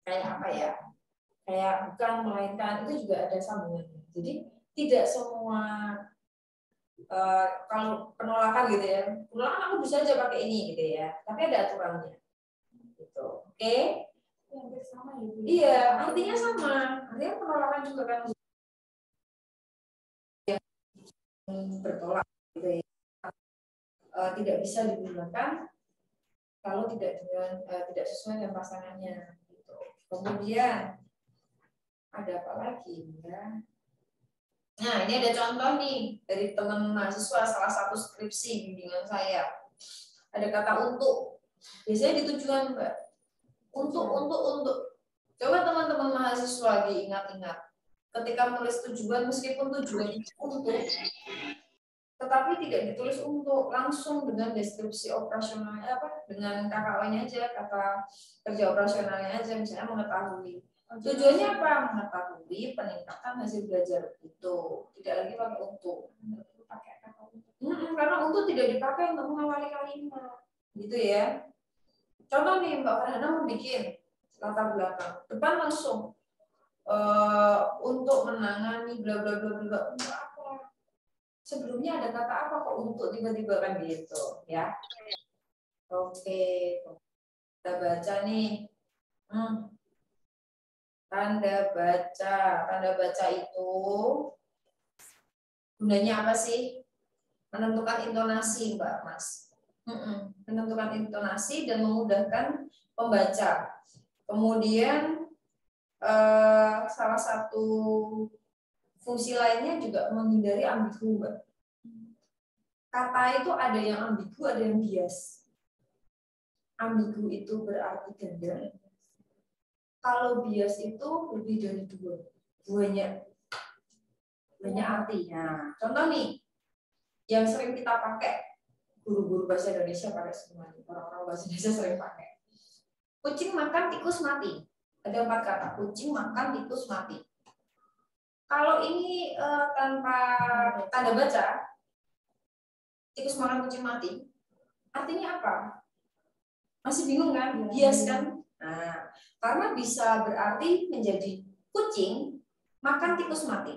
kayak apa ya? Kayak bukan melainkan itu juga ada sambungannya. Jadi tidak semua kalau penolakan gitu ya, penolakan aku bisa aja pakai ini gitu ya, tapi ada aturannya gitu. Oke? Hampir sama ya, Bu. Iya, artinya sama. Artinya penolakan juga kan bertolak gitu ya. Tidak bisa digunakan kalau tidak sesuai dengan pasangannya gitu. Kemudian ada apa lagi ya? Nah, ini ada contoh nih dari teman mahasiswa salah satu skripsi bimbingan saya. Ada kata untuk. Biasanya di tujuan, Mbak. Untuk. Coba teman-teman mahasiswa diingat-ingat. Ketika menulis tujuan, meskipun tujuannya untuk, tetapi tidak ditulis untuk, langsung dengan deskripsi operasionalnya dengan KKO-nya aja, kata kerja operasionalnya aja, misalnya mengetahui. Tujuannya apa? Mengetahui peningkatan hasil belajar itu. Tidak lagi pakai untuk. Pakai kata untuk. Karena untuk tidak dipakai untuk mengawali kalimat. Gitu ya. Contoh nih, Mbak Farhana mau bikin latar belakang. Depan langsung untuk menangani bla bla bla bla. Untuk apa? Sebelumnya ada kata apa kok untuk tiba-tiba kan gitu ya. Oke. Kita baca nih. Tanda baca itu gunanya apa sih? Menentukan intonasi, Mbak Mas. Menentukan intonasi dan memudahkan pembaca. Kemudian salah satu fungsi lainnya juga menghindari ambigu, Mbak. Kata itu ada yang ambigu, ada yang bias. Ambigu itu berarti ganda. Kalau bias itu lebih dari dua. Banyak artinya. Contoh nih, yang sering kita pakai, guru-guru bahasa Indonesia pakai semua. Orang-orang bahasa Indonesia sering pakai. Kucing makan, tikus mati. Ada 4 kata. Kucing makan, tikus mati. Kalau ini tanpa tanda baca, tikus makan, kucing mati, artinya apa? Masih bingung kan? Bias kan? Nah, karena bisa berarti menjadi kucing makan tikus mati.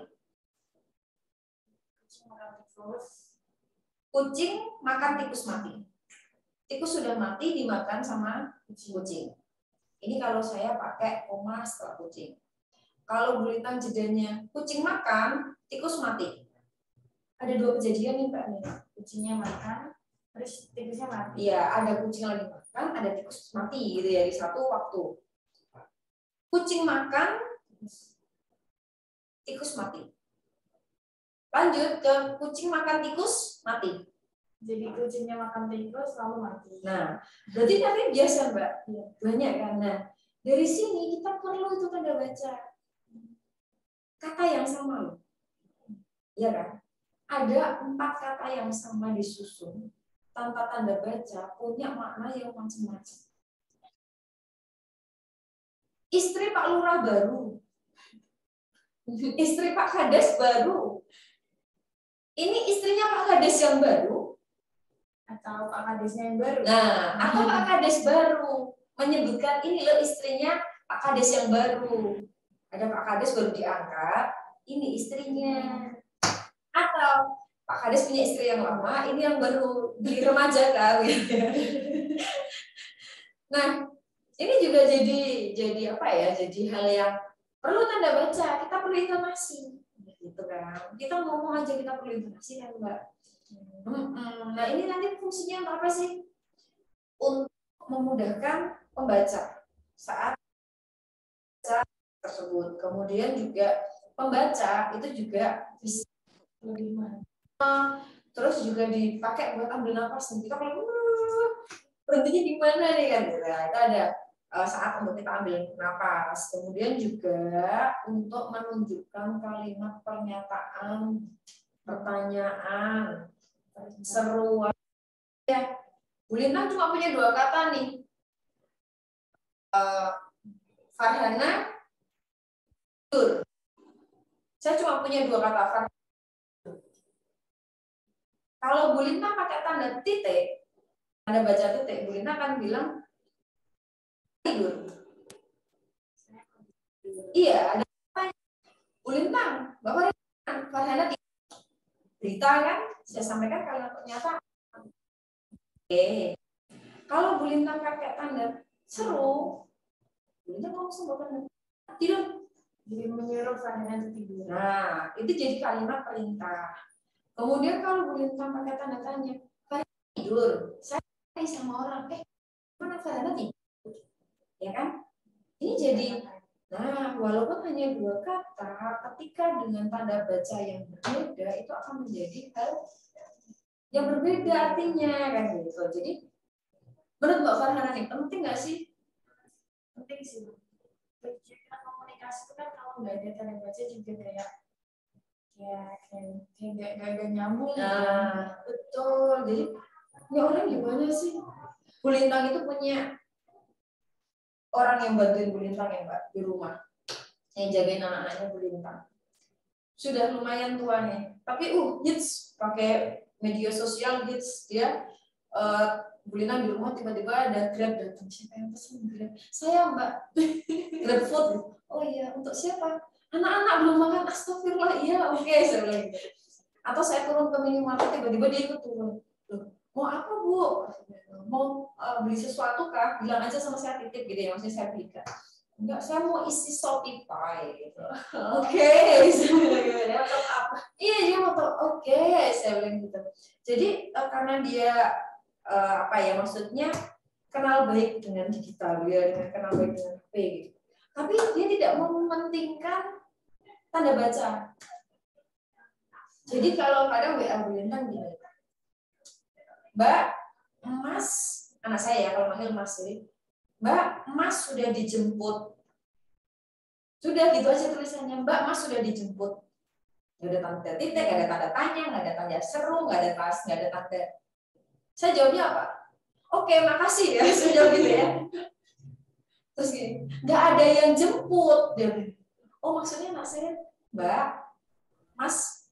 Kucing makan tikus mati. Tikus sudah mati dimakan sama kucing. Ini kalau saya pakai koma setelah kucing. Kalau Bu Lintang jedanya kucing makan, tikus mati. Ada 2 kejadian nih Mbak nih. Kucingnya makan, terus tikusnya mati. Iya, ada kucing lagi makan, ada tikus mati gitu ya di satu waktu. Kucing makan, tikus mati. Lanjut ke kucing makan tikus mati. Jadi kucingnya makan tikus lalu mati. Nah, berarti tapi biasa Mbak. Ya, banyak kan. Nah, dari sini kita perlu itu tanda baca. Kata yang sama loh. Iya kan? Ada 4 kata yang sama disusun tanpa tanda baca punya makna yang macam-macam. Istri Pak Lurah baru. Istri Pak Kades baru. Ini istrinya Pak Kades yang baru atau Pak Kadesnya yang baru? Nah, atau Pak Kades baru menyebutkan ini loh istrinya Pak Kades yang baru. Ada Pak Kades baru diangkat, ini istrinya. Atau Pak Kades punya istri yang lama, ini yang baru di remaja kan. Nah, ini juga jadi apa ya? Jadi hal yang perlu tanda baca. Kita perlu intonasi, gitu kan? Kita ngomong aja kita perlu intonasi kan, Mbak? Nah, ini nanti fungsinya untuk apa sih? Untuk memudahkan pembaca saat baca tersebut. Kemudian juga pembaca itu juga bisa lebih terus juga dipakai buat ambil nafas. Kita kalau berhentinya di mana nih kan? Nah, itu ada saat untuk kita ambil nafas. Kemudian juga untuk menunjukkan kalimat pernyataan, pertanyaan, seruan. Ya, Bu Lintang cuma punya 2 kata nih. Farhana, tidur. Saya cuma punya 2 kata Farhana. Kalau Bu Lintang pakai tanda titik, tanda baca titik, Bu Lintang akan bilang tidur. Iya, ada Bu Lintang, Bapak Farhana tidur. Berita kan? Saya sampaikan kalimat pernyataan. Oke. Kalau Bu Lintang pakai tanda seru, Bu Lintang langsung bukan tidur. Jadi menyuruh Farhana untuk tidur. Nah, itu jadi kalimat perintah. Kemudian kalau Bu Lintang pakai tanda tanya, Farhana tidur. Saya sama orang, mana Farhana tidur? Ya kan? Ini jadi, nah walaupun hanya 2 kata, ketika dengan tanda baca yang berbeda, itu akan menjadi hal yang berbeda artinya kan gitu. Jadi menurut Mbak Farhana nih, penting nggak sih? Penting sih. Kita komunikasi itu kan kalau nggak ada tanda baca juga kayak nggak nyambung. Nah, betul. Jadi ya orang gimana sih? Bu Lintang itu punya orang yang bantuin Bu Lintang ya Mbak di rumah, yang jagain anak-anaknya Bu Lintang. Sudah lumayan tua nih, tapi hits pakai media sosial hits dia. Bu Lintang di rumah tiba-tiba ada Grab datang. Siapa yang pesen Grab? Saya Mbak. Grab food. Oh iya, untuk siapa? Anak-anak belum makan. Astagfirullah. Iya, oke, saya bilang gitu. Atau saya turun ke minimarket, tiba-tiba dia ikut turun. Loh, mau apa Bu? Mau beli sesuatu kah? Bilang aja sama saya titip gitu ya, maksudnya saya belikan. Enggak, saya mau isi Shopify gitu. Oke, iya dia mau oke, saya bilang gitu. Jadi karena dia maksudnya kenal baik dengan digital ya, dengan kenal baik dengan HP gitu. Tapi dia tidak mementingkan tanda baca. Jadi kalau kadang WA Bu Lintang gini, Mbak, Mas, anak saya ya kalau manggil Mas ini, Mbak, Mas sudah dijemput. Sudah gitu aja tulisannya, Mbak, Mas sudah dijemput. Nggak ada tanda titik, nggak ada tanda tanya, nggak ada tanda seru, nggak ada tas, nggak ada tanda. Saya jawabnya apa? Oke, makasih ya, saya jawab gitu ya. Terus gini, nggak ada yang jemput. Dia bilang, oh maksudnya anak saya, Mbak, Mas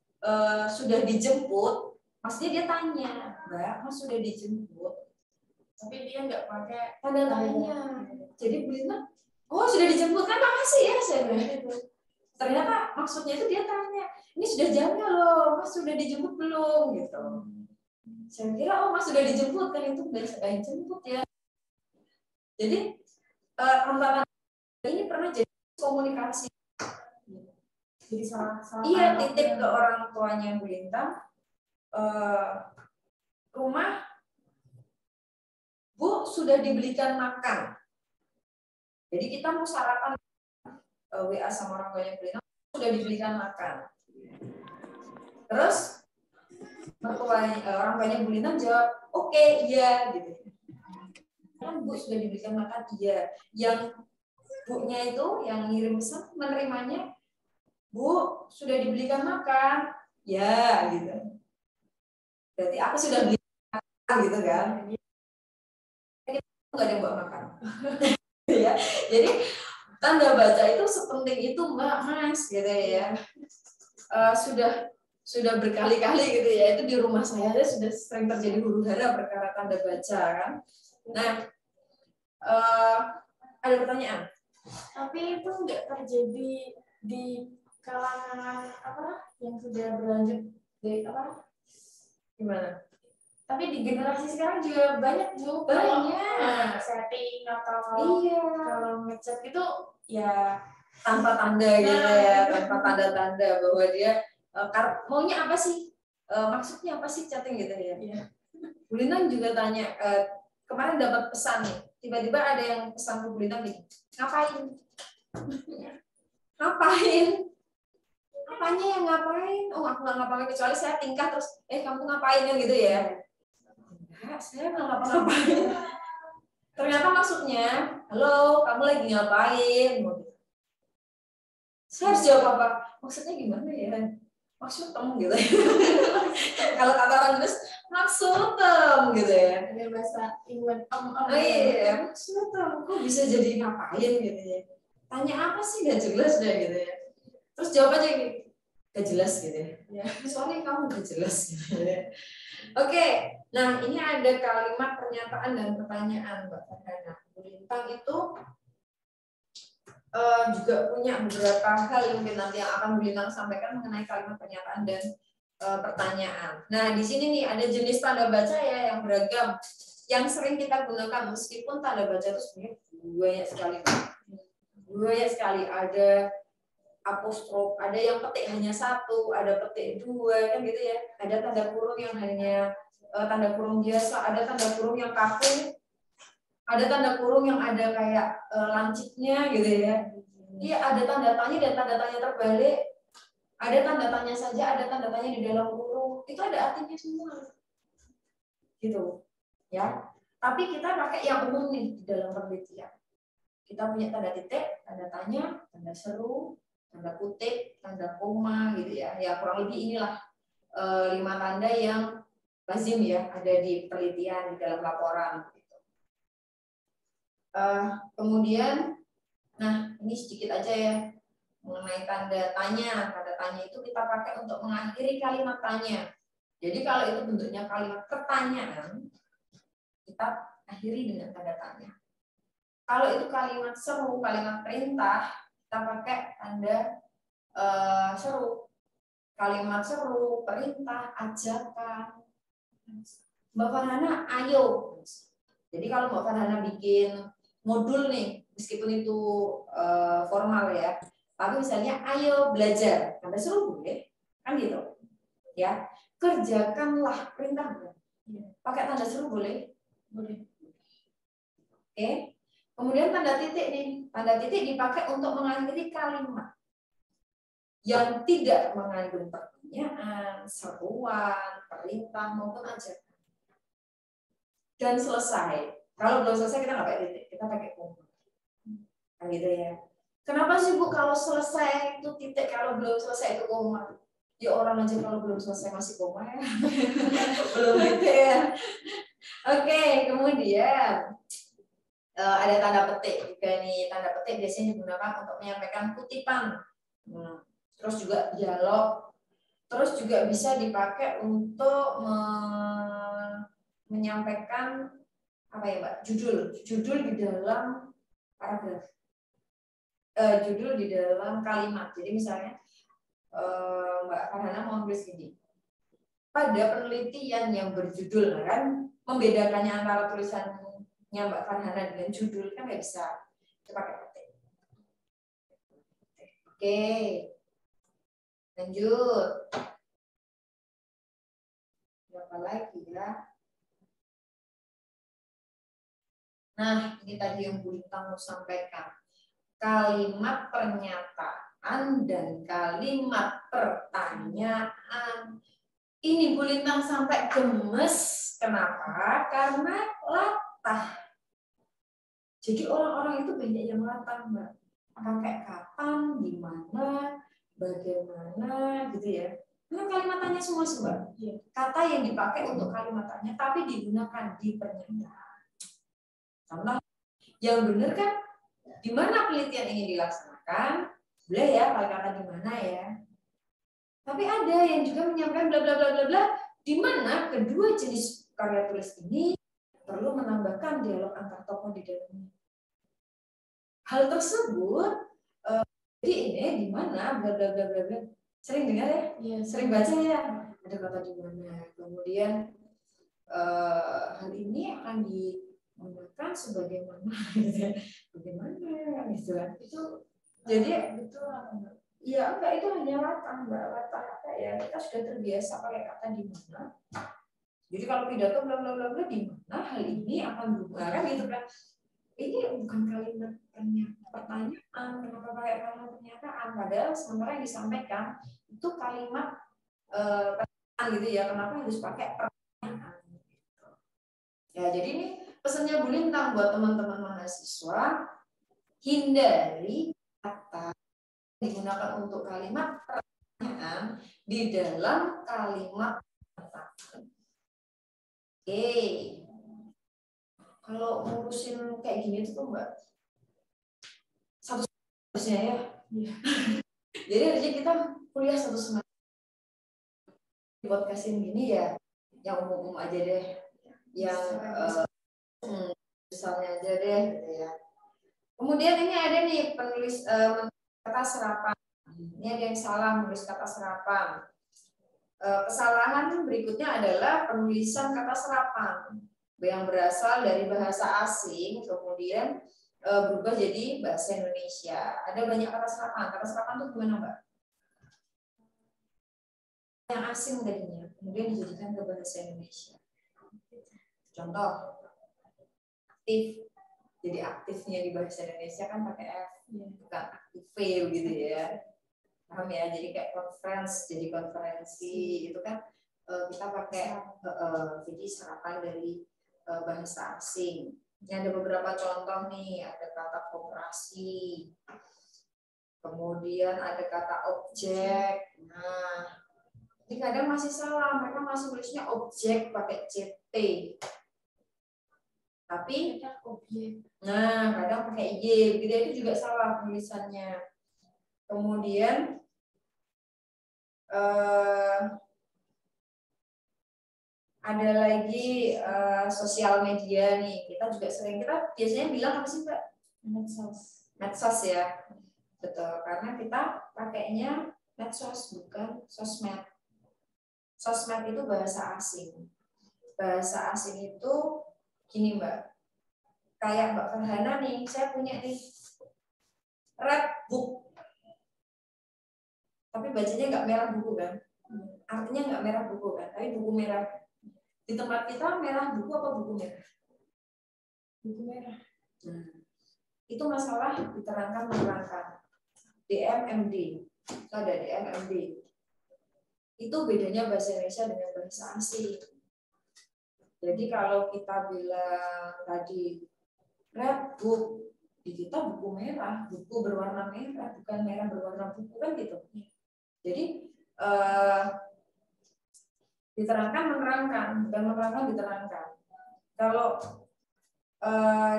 sudah dijemput. Maksudnya dia tanya, Mbak, Mas sudah dijemput. Tapi dia nggak pakai tanda tanya. Jadi Bu Lintang, oh sudah dijemput kan, makasih ya, saya bilang gitu. Ternyata maksudnya itu dia tanya, ini sudah jamnya loh, Mas sudah dijemput belum gitu. Saya kira oh Mas sudah dijemput kan, itu nggak jemput ya. Jadi antara ini pernah jadi komunikasi. Jadi salah iya, titip ke orang tuanya Bu Lintang, rumah Bu sudah dibelikan makan. Jadi kita mau sarapan, WA sama orang tuanya Bu Lintang, sudah dibelikan makan. Terus orang tuanya Bu Lintang jawab, oke, iya gitu. Kan Bu sudah diberikan makan, iya. Yang Bu-nya itu yang ngirim pesan menerimanya, Bu sudah dibelikan makan, ya gitu. Berarti aku sudah beli makan gitu kan? Nggak ada yang bawa makan. Ya, jadi tanda baca itu sepenting itu Mbak, Mas gitu ya. Sudah berkali-kali gitu ya, itu di rumah saya sudah sering terjadi huru-hara perkara tanda baca kan. Nah, ada pertanyaan? Tapi itu nggak terjadi di kalangan yang sudah berlanjut gimana? Tapi di generasi sekarang juga banyak juga banyak setting atau kalau ngechat itu ya tanpa tanda gitu ya, tanpa tanda-tanda bahwa dia maunya apa sih, maksudnya apa sih chatting gitu ya. Bu Lintang juga tanya, kemarin dapat pesan nih, tiba-tiba ada yang pesan ke Bu Lintang gini, ngapain? Ngapain? Apanya yang ngapain? Oh aku nggak ngapain, kecuali saya tingkah terus, kamu ngapain kan gitu ya? Enggak, saya nggak ngapa-ngapain. Ternyata maksudnya, halo, kamu lagi ngapain? Saya harus jawab apa? Maksudnya gimana ya? Maksudem gitu. Kalau kata orang Inggris, maksudem gitu ya. Ada bahasa Inggris iya, maksudem. Kok bisa jadi ngapain gitu ya? Tanya apa sih gak jelas deh gitu ya. Terus jawab aja gitu, gak jelas gitu ya. Soalnya kamu gak jelas gitu ya. Oke, nah ini ada kalimat pernyataan dan pertanyaan Mbak Farhana. Bu Lintang itu juga punya beberapa hal yang nanti yang akan Bu Lintang sampaikan mengenai kalimat pernyataan dan pertanyaan. Nah, di sini nih ada jenis tanda baca ya yang beragam, yang sering kita gunakan meskipun tanda baca itu sebenarnya banyak sekali. Banyak sekali, ada apostrof, ada yang petik hanya satu, ada petik dua, kan gitu ya. Ada tanda kurung yang hanya tanda kurung biasa, ada tanda kurung yang kaku, ada tanda kurung yang ada kayak lancipnya gitu ya. Iya, ada tanda tanya dan tanda tanya terbalik. Ada tanda tanya saja, ada tanda tanya di dalam kurung. Itu ada artinya semua. Gitu. Ya. Tapi kita pakai yang umum nih di dalam penelitian. Kita punya tanda titik, tanda tanya, tanda seru, tanda kutip, tanda koma gitu ya. Ya kurang lebih inilah 5 tanda yang lazim ya ada di penelitian di dalam laporan gitu. Kemudian nah ini sedikit aja ya mengenai tanda tanya. Tanda tanya itu kita pakai untuk mengakhiri kalimat tanya. Jadi kalau itu bentuknya kalimat pertanyaan, kita akhiri dengan tanda tanya. Kalau itu kalimat seru, kalimat perintah, kita pakai tanda seru. Kalimat seru, perintah, ajakan. Mbak Farhana, ayo. Jadi kalau Mbak Farhana bikin modul nih, meskipun itu formal ya, tapi misalnya ayo belajar, tanda seru boleh, kan gitu, ya. Kerjakanlah, perintah boleh. Pakai tanda seru boleh, boleh. Oke. Kemudian tanda titik nih, tanda titik dipakai untuk mengakhiri kalimat yang tidak mengandung pertanyaan, seruan, perintah maupun ajakan. Dan selesai. Kalau belum selesai kita nggak pakai titik, kita pakai koma. Kan gitu ya. Kenapa sih Bu kalau selesai itu titik, kalau belum selesai itu koma? Ya orang aja kalau belum selesai masih koma ya. Belum gitu ya. Oke, kemudian ada tanda petik juga nih. Tanda petik biasanya digunakan untuk menyampaikan kutipan. Terus juga dialog. Terus juga bisa dipakai untuk menyampaikan apa ya Mbak? Judul di dalam paragraf. Judul di dalam kalimat. Jadi misalnya Mbak Farhana mau nulis gini. Pada penelitian yang berjudul, kan membedakannya antara tulisannya Mbak Farhana dengan judul kan nggak bisa. Kita pakai petik. Oke. Lanjut. Apa lagi ya? Nah, ini tadi yang Bu Lintang mau sampaikan. Kalimat pernyataan dan kalimat pertanyaan. Ini Bu Lintang sampai gemes. Kenapa? Karena latah. Jadi orang-orang itu banyak yang latah, Mbak. Pakai kapan, di mana, bagaimana, gitu ya. Nah, kalimatannya semua, Mbak. Kata yang dipakai untuk kalimatannya, tapi digunakan di pernyataan. Contoh, yang benar kan, di mana penelitian ini dilaksanakan? Boleh ya, pakai kata di mana ya. Tapi ada yang juga menyampaikan bla bla bla bla bla, di mana kedua jenis karya tulis ini perlu menambahkan dialog antar tokoh di dalamnya. Hal tersebut, jadi ini di mana bla bla bla bla bla. Sering dengar ya? Ya, sering baca ya. Ada kata di mana. Kemudian hal ini akan digunakan sebagaimana, bagaimana gitu kan? Itu jadi betul. Iya, enggak, itu hanya latah, Mbak. Latah apa ya? Kita sudah terbiasa pakai kata di mana. Jadi kalau pidato bla bla bla bla di mana hal ini akan berubah kan gitu kan. Ini bukan kalimat pertanyaan, kenapa pakai kalimat pernyataan? Padahal sementara yang disampaikan itu kalimat pertanyaan gitu ya. Kenapa harus pakai pertanyaan? Gitu. Ya, jadi ini pesannya Bu Lintang buat teman-teman mahasiswa, hindari kata digunakan untuk kalimat pertanyaan di dalam kalimat pertanyaan. Oke. Kalau ngurusin kayak gini tuh Mbak, satu harusnya ya. Jadi harusnya kita kuliah satu semester. Buat kasih gini ya, yang umum aja deh, yang misalnya aja deh, gitu ya. Kemudian ini ada nih penulis kata serapan. Ini ada yang salah menulis kata serapan. Kesalahan berikutnya adalah penulisan kata serapan yang berasal dari bahasa asing kemudian berubah jadi bahasa Indonesia. Ada banyak kata serapan. Kata serapan itu gimana, Mbak? Yang asing tadinya, kemudian dijadikan ke bahasa Indonesia. Contoh, aktif. Jadi aktifnya di bahasa Indonesia kan pakai F, bukan aktif gitu ya. Paham ya? Jadi kayak conference, jadi konferensi itu kan kita pakai jadi serapan dari bahasa asing. Ini ada beberapa contoh nih, ada kata koperasi, kemudian ada kata objek. Nah, ini kadang masih salah, mereka masih tulisnya objek pakai CT. Tapi objek. Nah, kadang pakai Y, gitu itu juga salah tulisannya. Kemudian ada lagi sosial media nih. Kita juga sering, kita biasanya bilang apa sih, Mbak? Medsos. Medsos ya. Betul, karena kita pakainya medsos bukan sosmed. Sosmed itu bahasa asing. Bahasa asing itu gini, Mbak. Kayak Mbak Farhana nih, saya punya nih red book. Tapi bacanya nggak merah buku kan? Artinya nggak merah buku kan? Tapi buku merah. Di tempat kita merah buku apa buku merah? Buku merah. Itu masalah diterangkan menerangkan. DMMD. Itu ada DMMD. Itu bedanya bahasa Indonesia dengan bahasa asing. Jadi kalau kita bilang tadi red book, di kita buku merah, buku berwarna merah, bukan merah berwarna buku kan gitu. Jadi diterangkan menerangkan, bukan menerangkan diterangkan. Kalau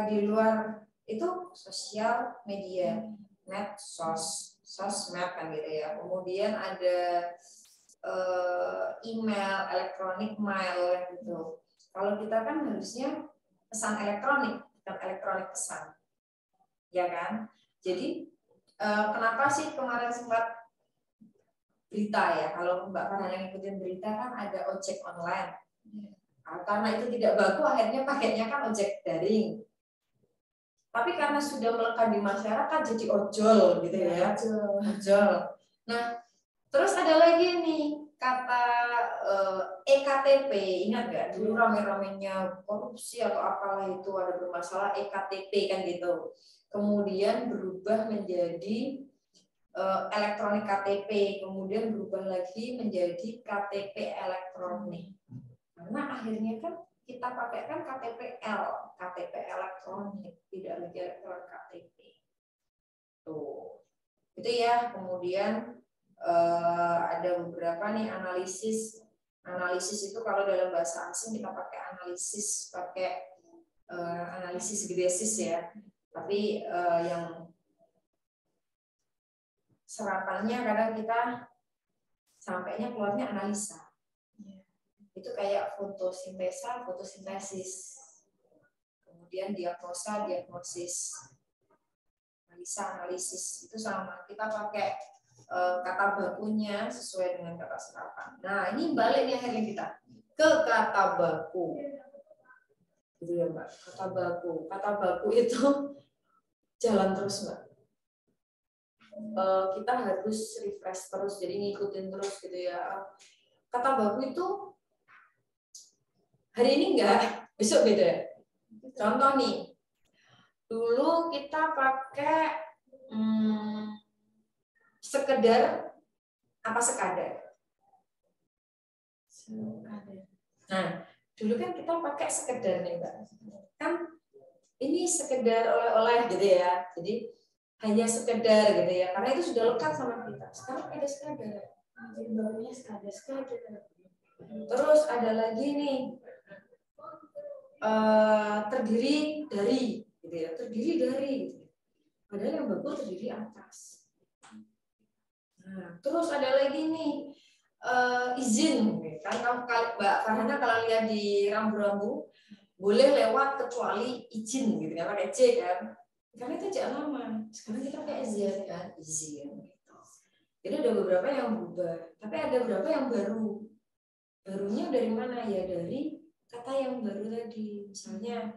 di luar itu sosial media, medsos, sosmed kan gitu ya. Kemudian ada email, elektronik mail gitu. Kalau kita kan harusnya pesan elektronik, bukan elektronik pesan, ya kan? Jadi kenapa sih kemarin sempat berita ya, kalau Mbak Farhana ngikutin berita kan ada ojek online. Nah, karena itu tidak baku, akhirnya pakainya kan ojek daring. Tapi karena sudah melekat di masyarakat jadi ojol gitu ya. Ojol. Nah, terus ada lagi nih kata EKTP, ingat nggak? Dulu rame-ramenya korupsi atau apalah itu ada bermasalah EKTP kan gitu. Kemudian berubah menjadi elektronik KTP, kemudian berubah lagi menjadi KTP elektronik. Karena akhirnya kan kita pakai kan KTP-L, KTP elektronik, tidak lagi elektronik KTP. Tuh, itu ya. Kemudian ada beberapa nih analisis. Analisis itu kalau dalam bahasa asing kita pakai analisis, pakai analisis genesis ya. Tapi yang serapannya kadang kita sampainya keluarnya analisa. Itu kayak fotosintesa, fotosintesis. Kemudian diagnosa, diagnosis. Analisa, analisis. Itu sama. Kita pakai kata bakunya sesuai dengan kata serapan. Nah, ini balik nih akhirnya kita ke kata baku. Gitu ya, Mbak. Kata baku. Kata baku itu jalan terus, Mbak. Kita harus refresh terus, jadi ngikutin terus gitu ya. Kata baku itu hari ini enggak, besok beda. Contoh nih, dulu kita pakai sekedar apa sekadar. Nah, dulu kan kita pakai sekedar nih, Mbak. Kan ini sekedar oleh-oleh gitu ya. Jadi hanya sekedar gitu ya, karena itu sudah lekat sama kita. Sekarang ada sekadar, jadi barunya sekadar. Terus ada lagi nih terdiri dari, gitu ya, terdiri dari. Gitu. Padahal yang bagus terdiri atas. Nah, terus ada lagi nih izin, kan Mbak Farhana kalau lihat di rambu-rambu boleh lewat kecuali izin, gitu kan, pakai C kan. Karena itu jangan lama. Sekarang kita pakai izin kan, izin. Gitu. Jadi ada beberapa yang berubah, tapi ada beberapa yang baru. barunya dari mana ya? Dari kata yang baru tadi. Misalnya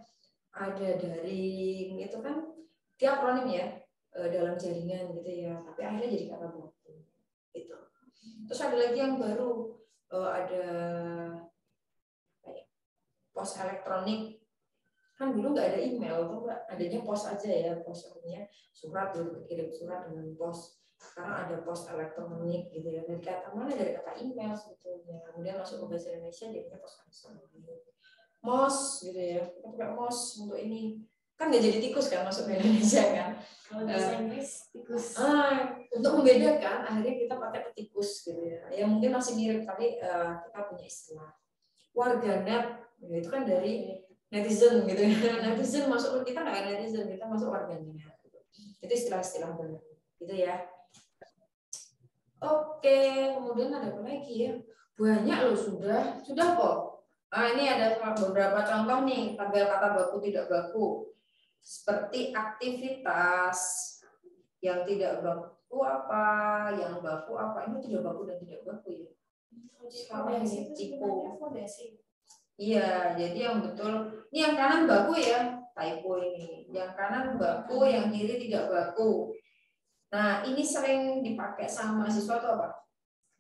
ada daring, itu kan dia akronim ya, dalam jaringan gitu ya, tapi akhirnya jadi kata baku gitu. Terus ada lagi yang baru, ada pos elektronik. Kan dulu nggak ada email tuh Mbak, adanya pos aja ya, pos artinya surat, dulu kirim surat dengan pos. Sekarang ada pos elektronik gitu ya. Dari kata mana? Dari kata email sebetulnya. Kemudian masuk ke bahasa Indonesia jadinya pos elektronik. MOS gitu ya, kita pakai MOS untuk ini. Kan nggak jadi tikus kan masuk ke Indonesia kan. Kalau bahasa Inggris tikus. Untuk membedakan akhirnya kita pakai petikus gitu ya. Ya mungkin masih mirip tapi kita punya istilah. Warganet itu kan dari netizen gitu ya. Netizen masuk ke kita nggak netizen, kita masuk warganet. Itu istilah-istilah baru gitu ya. Oke, kemudian ada apa lagi ya? Banyak loh sudah kok. Ini ada beberapa contoh nih tabel kata baku tidak baku. Seperti aktivitas, yang tidak baku apa, yang baku apa. Ini tidak baku dan tidak baku ya. Fondasi itu sebenarnya fondasi. Iya, jadi yang betul, ini yang kanan baku ya, typo ini. Yang kanan baku, yang kiri tidak baku. Nah, ini sering dipakai sama mahasiswa itu apa?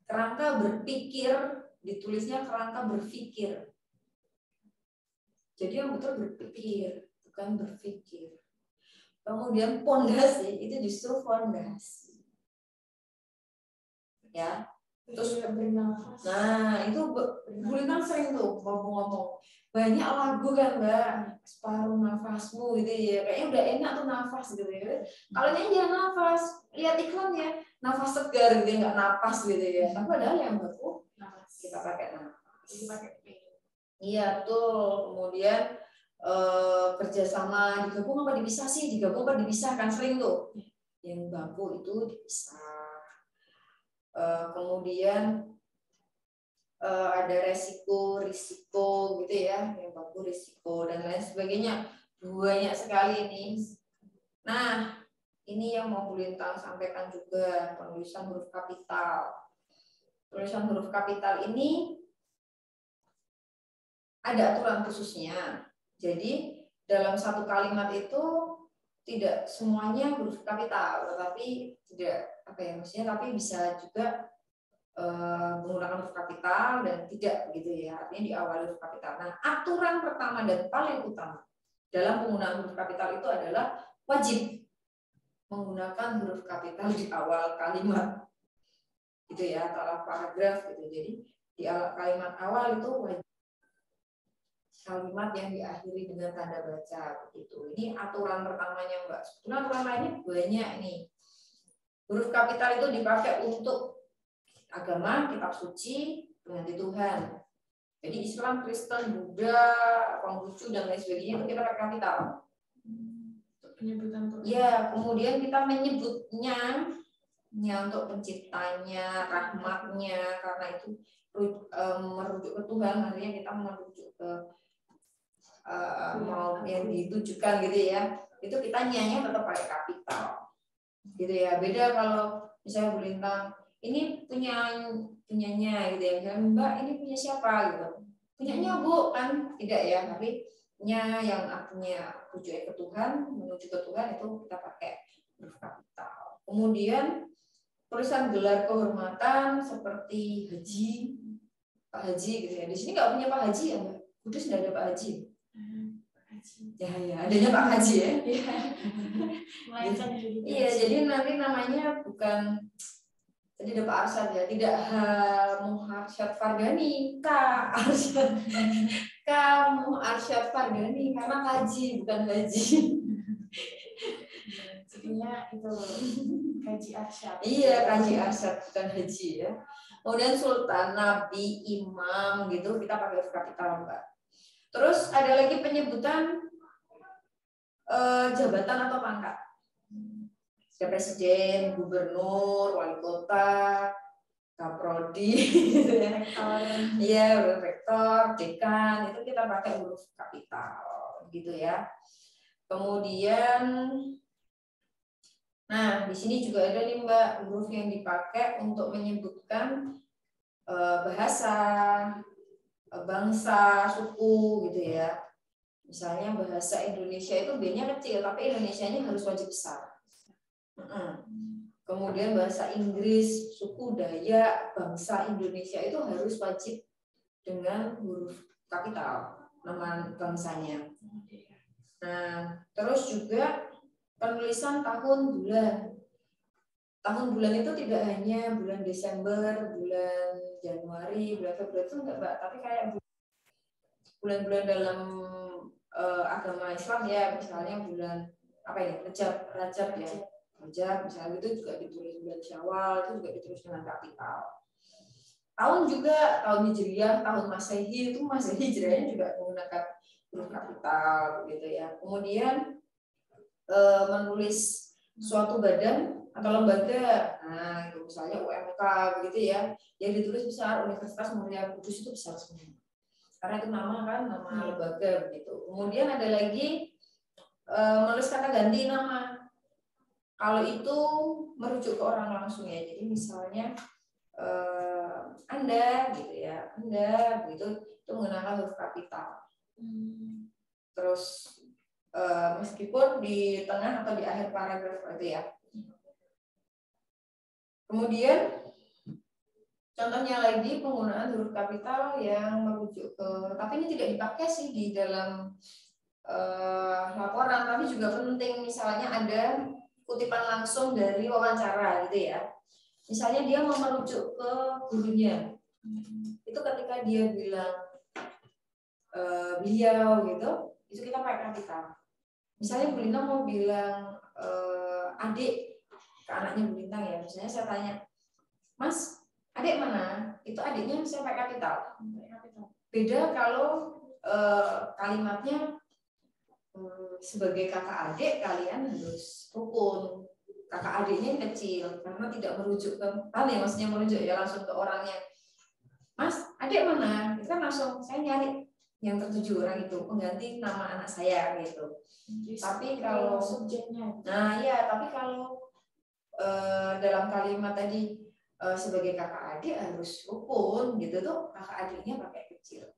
Kerangka berpikir, ditulisnya kerangka berpikir. Jadi yang betul berpikir, bukan berpikir. Kemudian pondasi, itu justru fondasi. Ya. Terus bernafas. Nah, itu Bulitan sering tuh ngomong-ngomong. Banyak lagu kan, Mbak. Separuh nafasmu gitu ya. Kayaknya udah enak tuh nafas gitu ya. Kalau nyanyi jangan nafas. Lihat iklannya, nafas segar gitu, nggak napas gitu ya. Tapi padahal yang baku kita pakai nafas. Iya, tuh. Kemudian kerjasama digabung apa dipisah sih? Digabung apa dipisah kan sering tuh. Yang baku itu dipisah. Kemudian ada risiko gitu ya, yang baku risiko dan lain sebagainya, banyak sekali ini. Nah, ini yang mau Bu Lintang sampaikan juga, penulisan huruf kapital. Penulisan huruf kapital ini ada aturan khususnya. Jadi dalam satu kalimat itu tidak semuanya huruf kapital, tetapi tidak maksudnya, tapi bisa juga menggunakan huruf kapital dan tidak gitu ya, artinya diawali huruf kapital. Nah, aturan pertama dan paling utama dalam penggunaan huruf kapital itu adalah wajib menggunakan huruf kapital di awal kalimat gitu ya, atau paragraf gitu. Jadi di kalimat awal itu wajib kalimat yang diakhiri dengan tanda baca begitu. Ini aturan pertamanya Mbak. Sebetulnya aturan lainnya banyak nih. Huruf kapital itu dipakai untuk agama, kitab suci, pengantin Tuhan. Jadi Islam, Kristen, Buddha, Konghucu dan lain sebagainya itu kita pakai kapital. Penyebutan Tuhan. Ya, kemudian kita menyebutnya untuk penciptanya, rahmatnya, karena itu merujuk ke Tuhan, artinya kita merujuk ke mau yang ditujukan gitu ya. Itu kita nyanyi tetap pakai kapital. Gitu ya. Beda kalau misalnya Bu Lintang ini punyanya gitu ya, misalnya Mbak ini punya siapa gitu, punyanya Bu kan tidak ya, tapi punya yang artinya rujuk ke Tuhan, menuju ke Tuhan itu kita pakai huruf kapital. Kemudian tulisan gelar kehormatan seperti Haji, Pak Haji gitu ya. Di sini nggak punya Pak Haji ya Mbak, Kudus nggak ada Pak Haji. Ya, adanya Pak Haji ya. Iya, jadi nanti namanya bukan. Jadi ada Pak Arsyad ya, tidak Arsyad Fardani, Arsyad Fardani karena kaji bukan haji. Jadinya itu kaji Arsyad. Iya, kaji Arsyad bukan haji ya. Kemudian sultan, nabi, imam gitu kita pakai huruf kapital Mbak. Terus ada lagi penyebutan jabatan atau pangkat. Presiden, gubernur, wali kota, kaprodi, rektor, dekan, itu kita pakai huruf kapital, gitu ya. Kemudian, nah di sini juga ada nih Mbak huruf yang dipakai untuk menyebutkan bahasa, bangsa, suku gitu ya. Misalnya bahasa Indonesia itu B-nya kecil, tapi Indonesianya harus wajib besar. Kemudian bahasa Inggris, suku Dayak, bangsa Indonesia itu harus wajib dengan huruf kapital nama bangsanya. Nah, terus juga penulisan tahun bulan. Tahun bulan itu tidak hanya bulan Desember, bulan Januari, bulan Februari itu enggak, Mbak, tapi kayak bulan-bulan dalam agama Islam ya, misalnya bulan apa ya, Rajab ya. Rajab misalnya itu juga ditulis bulan Syawal, itu juga ditulis dengan kapital. Tahun juga, tahun Hijriah, tahun Masehi itu Masehi Hijriahnya juga menggunakan huruf kapital gitu ya. Kemudian menulis suatu badan atau lembaga, nah itu misalnya UMK begitu ya, yang ditulis besar, Universitas Muria Kudus itu besar semua. Karena itu nama kan, nama lembaga begitu. Kemudian ada lagi menulis kata ganti nama. Kalau itu merujuk ke orang langsung ya. Jadi misalnya Anda gitu ya, Anda begitu itu menggunakan huruf kapital. Terus meskipun di tengah atau di akhir paragraf itu ya. Kemudian contohnya lagi penggunaan huruf kapital yang merujuk ke, tapi ini tidak dipakai sih di dalam laporan, tapi juga penting. Misalnya ada kutipan langsung dari wawancara gitu ya. Misalnya dia mau merujuk ke gurunya, itu ketika dia bilang beliau gitu, itu kita pakai kapital. Misalnya Bu Lintang mau bilang adik ke anaknya Bu Lintang ya, misalnya saya tanya, Mas, adik mana? Itu adiknya saya pakai kapital. Beda kalau kalimatnya sebagai kakak adik kalian harus rukun. Kakak adiknya yang kecil karena tidak merujuk ke ya, maksudnya merujuk ya langsung ke orangnya. Mas, adik mana? Itu kan langsung saya nyari yang tertuju orang itu pengganti nama anak saya gitu. Tapi kalau subjeknya, nah iya, tapi kalau dalam kalimat tadi sebagai kakak adik harus rukun gitu tuh, kakak adiknya pakai kecil.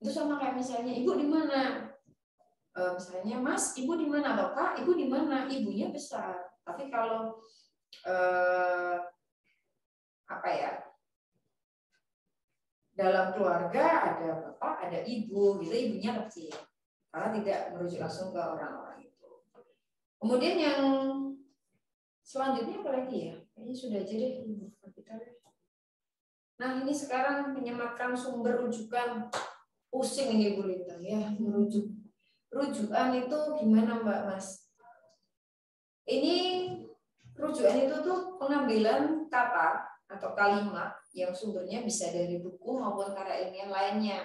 Itu sama kayak misalnya ibu di mana? Misalnya Mas, ibu di mana? Atau Kak, ibu di mana? Ibunya besar. Tapi kalau apa ya? Dalam keluarga ada bapak, ada ibu, gitu, ibunya kecil. Karena tidak merujuk langsung ke orang-orang itu. Kemudian yang selanjutnya apa lagi ya? Kayaknya sudah aja deh. Nah, ini sekarang menyematkan sumber rujukan. Pusing ini Bu Lintang ya, merujuk. Rujukan itu gimana Mbak Mas? Ini rujukan itu tuh pengambilan kata atau kalimat yang sumbernya bisa dari buku maupun karya ilmiah lainnya.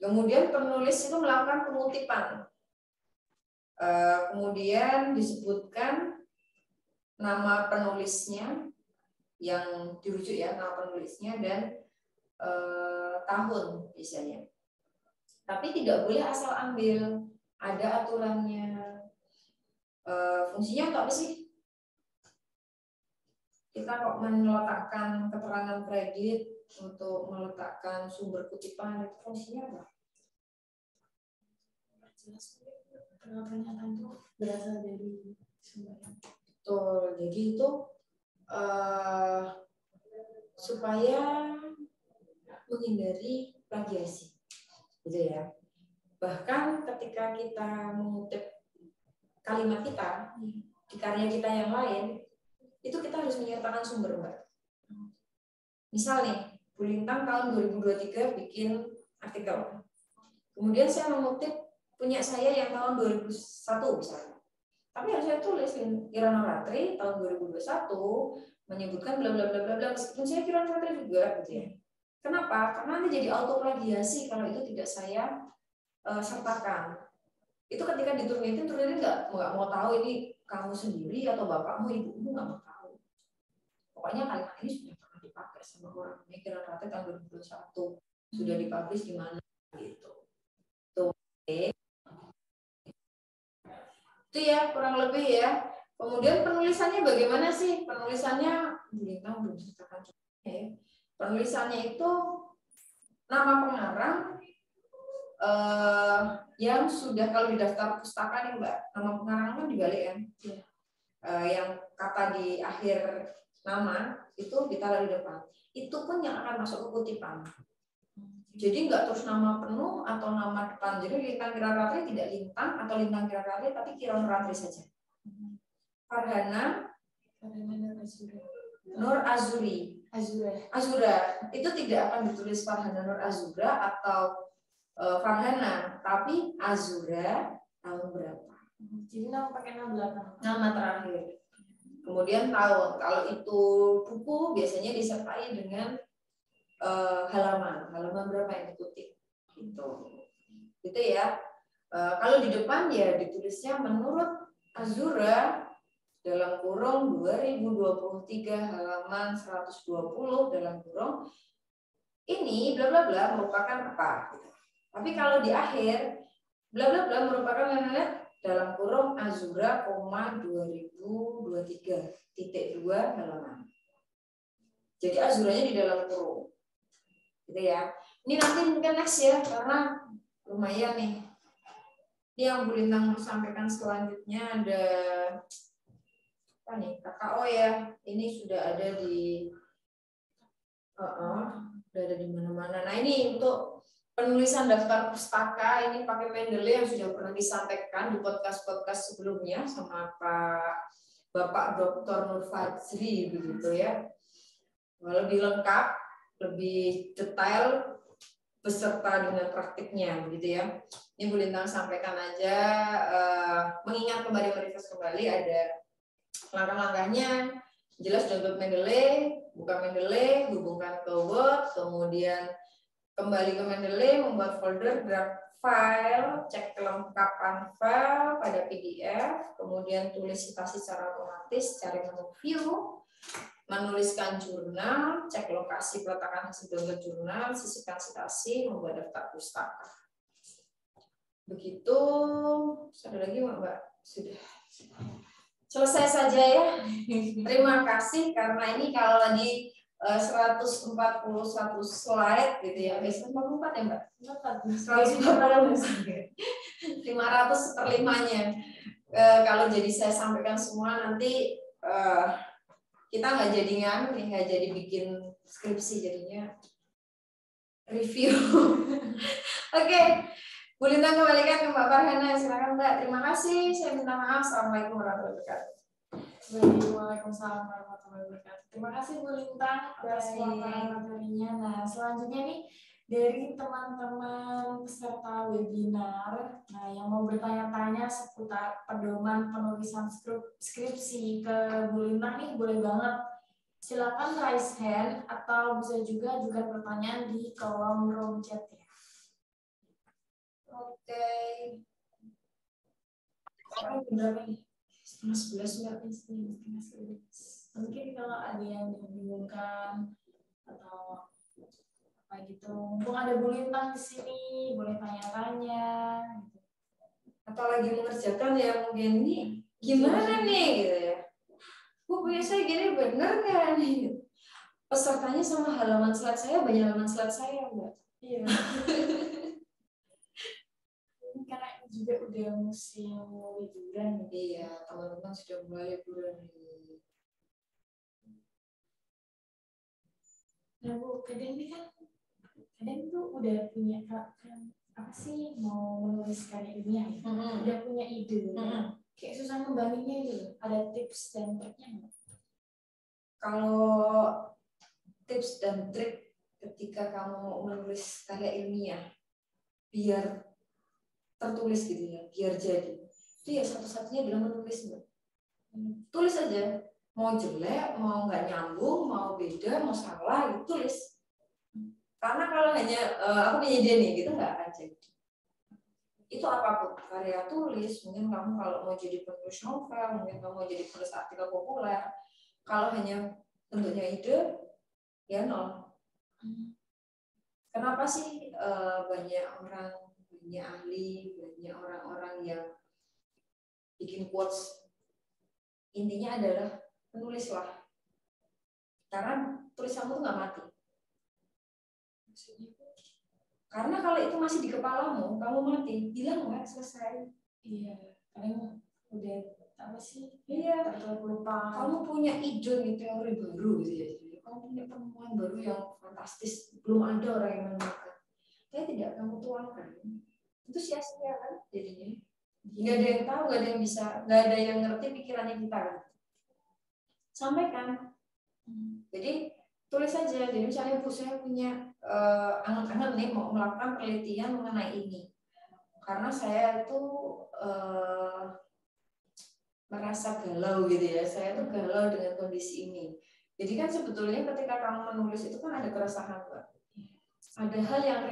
Kemudian penulis itu melakukan pengutipan. Kemudian disebutkan nama penulisnya yang dirujuk ya, nama penulisnya dan tahun biasanya. Tapi tidak boleh asal ambil, ada aturannya. Fungsinya untuk apa sih? Kita kok meletakkan keterangan kredit untuk meletakkan sumber kutipan, itu fungsinya apa? Jelas, pernyataan itu berasal dari sumbernya. Betul, jadi itu supaya menghindari plagiasi. Gitu ya. Bahkan ketika kita mengutip kalimat kita di karya kita yang lain, itu kita harus menyertakan sumber, Mbak. Misal nih, Bu Lintang tahun 2023 bikin artikel. Kemudian saya mengutip punya saya yang tahun 2001 misalnya. Tapi harus saya tulis Kirana Ratri tahun 2021 menyebutkan bla bla bla bla bla, meskipun saya Kirana Ratri juga gitu ya. Kenapa? Karena nanti jadi auto plagiasi kalau itu tidak saya sertakan. Itu ketika diturunin nggak mau tahu ini kamu sendiri atau bapakmu, ibumu, nggak mau tahu. Pokoknya kalimat ini sudah pernah dipakai sama orang. Ini kira-kira tahun 2021 sudah dipublish di mana gitu. Tuh, okay. Itu ya kurang lebih ya. Kemudian penulisannya bagaimana sih? Penulisannya belum ceritakan ya. Penulisannya itu nama pengarang yang sudah kalau di daftar pustaka nih Mbak, nama pengarang kan dibalik kan, yang kata di akhir nama itu ditaruh di depan. Itu pun yang akan masuk ke kutipan. Jadi nggak terus nama penuh atau nama depan. Jadi Lintang Kiraratri tidak Lintang atau Lintang Kiraratri, tapi Kiraratri saja. Farhana Nur Azuri. Azura. Itu tidak akan ditulis Farhana Nur Azura atau Farhana, tapi Azura tahun berapa. Jadi nama pakai nama belakang. Nama terakhir. Kemudian tahun. Kalau itu buku biasanya disertai dengan halaman berapa yang dikutip. Gitu ya. Kalau di depan ya ditulisnya menurut Azura dalam kurung 2023 halaman 120 dalam kurung ini bla bla bla merupakan apa gitu. Tapi kalau di akhir bla bla bla merupakan dalam kurung Azura, 2023.2 halaman. Jadi Azuranya di dalam kurung. Gitu ya. Ini nanti mungkin next ya karena lumayan nih. Ini yang Bu Lintang sampaikan selanjutnya ada apa nih? KKO ya. Ini sudah ada di sudah ada di mana-mana. Nah, ini untuk penulisan daftar pustaka ini pakai Mendeley yang sudah pernah disampaikan di podcast-podcast sebelumnya sama Bapak Dr. Nur Fajri begitu ya. Lebih lengkap, lebih detail beserta dengan praktiknya begitu ya. Ini Bu Lintang sampaikan aja, mengingat kembali, merefresh kembali ada langkah-langkahnya. Jelas download Mendeley, buka Mendeley, hubungkan ke Word, kemudian kembali ke Mendeley, membuat folder, draft file, cek kelengkapan file pada PDF, kemudian tulis citasi secara otomatis, cari menu view, menuliskan jurnal, cek lokasi peletakan hasil download jurnal, sisihkan citasi, membuat daftar pustaka. Begitu. Ada lagi Mbak? Sudah. Selesai saja ya. Terima kasih karena ini kalau lagi 141 slide gitu ya. 144 ya Mbak? 140. 500/5-nya. Kalau jadi saya sampaikan semua nanti kita nggak jadi nggak jadi bikin skripsi, jadinya review. Oke. Bu Lintang kembalikan ke Mbak Farhana. Silakan Mbak. Terima kasih. Saya minta maaf. Assalamualaikum warahmatullahi wabarakatuh. Waalaikumsalam warahmatullahi wabarakatuh. Terima kasih Bu Lintang atas pemaparan materinya. Nah, selanjutnya nih dari teman-teman peserta webinar, nah yang mau bertanya-tanya seputar pedoman penulisan skripsi ke Bu Lintang nih boleh banget. Silakan raise hand atau bisa juga ajukan pertanyaan di kolom room chat ya. Oke. Berapa nih? 11 mungkin kalau ada yang dibingungkan atau apa gitu, mumpung ada Bu Lintang di sini boleh tanya-tanya gitu. Atau lagi mengerjakan ya mungkin nih gimana nih gitu ya, Bu punya saya gini bener nggak nih, pesertanya sama halaman slide saya banyak halaman slide saya Mbak. Iya. Karena juga udah musim liburan. Iya, teman-teman sudah mulai liburan nih. Nah Bu, kadang tuh udah punya kan apa sih mau menulis karya ilmiah ya? Udah punya ide, kayak susah ngembanginnya gitu. Ada tips dan triknya nggak? Kalau tips dan trik ketika kamu menulis karya ilmiah biar tertulis gitu ya, biar jadi. Itu ya satu-satunya adalah menulis Mbak. Tulis aja. Mau jelek, mau nggak nyambung, mau beda, mau salah, gitu, tulis. Karena kalau hanya aku punya ide nih, gitu nggak akan jadi. Itu apapun karya tulis, mungkin kamu kalau mau jadi penulis novel, mungkin kamu mau jadi penulis artikel populer. Kalau hanya bentuknya ide, ya nol. Kenapa sih banyak orang, banyak ahli, banyak orang-orang yang bikin quotes? Intinya adalah menulislah. Karena tulisanmu tuh nggak mati. Karena kalau itu masih di kepalamu, kamu mati, hilang nggak, selesai. Iya, kadang udah apa sih? Iya. Terlupa. Kamu punya ide nih, teori baru gitu ya. Kamu punya penemuan baru yang fantastis, belum ada orang yang menemukan. Tapi tidak kamu tuangkan, itu sia-sia kan jadinya. Nggak ada yang tahu, nggak ada yang bisa, nggak ada yang ngerti pikirannya kita. Sampaikan. Jadi tulis saja. Jadi misalnya Bu, saya punya angan-angan nih mau melakukan penelitian mengenai ini. Karena saya itu merasa galau gitu ya. Saya tuh galau dengan kondisi ini. Jadi kan sebetulnya ketika kamu menulis itu kan ada keresahan, Mbak. Ada hal yang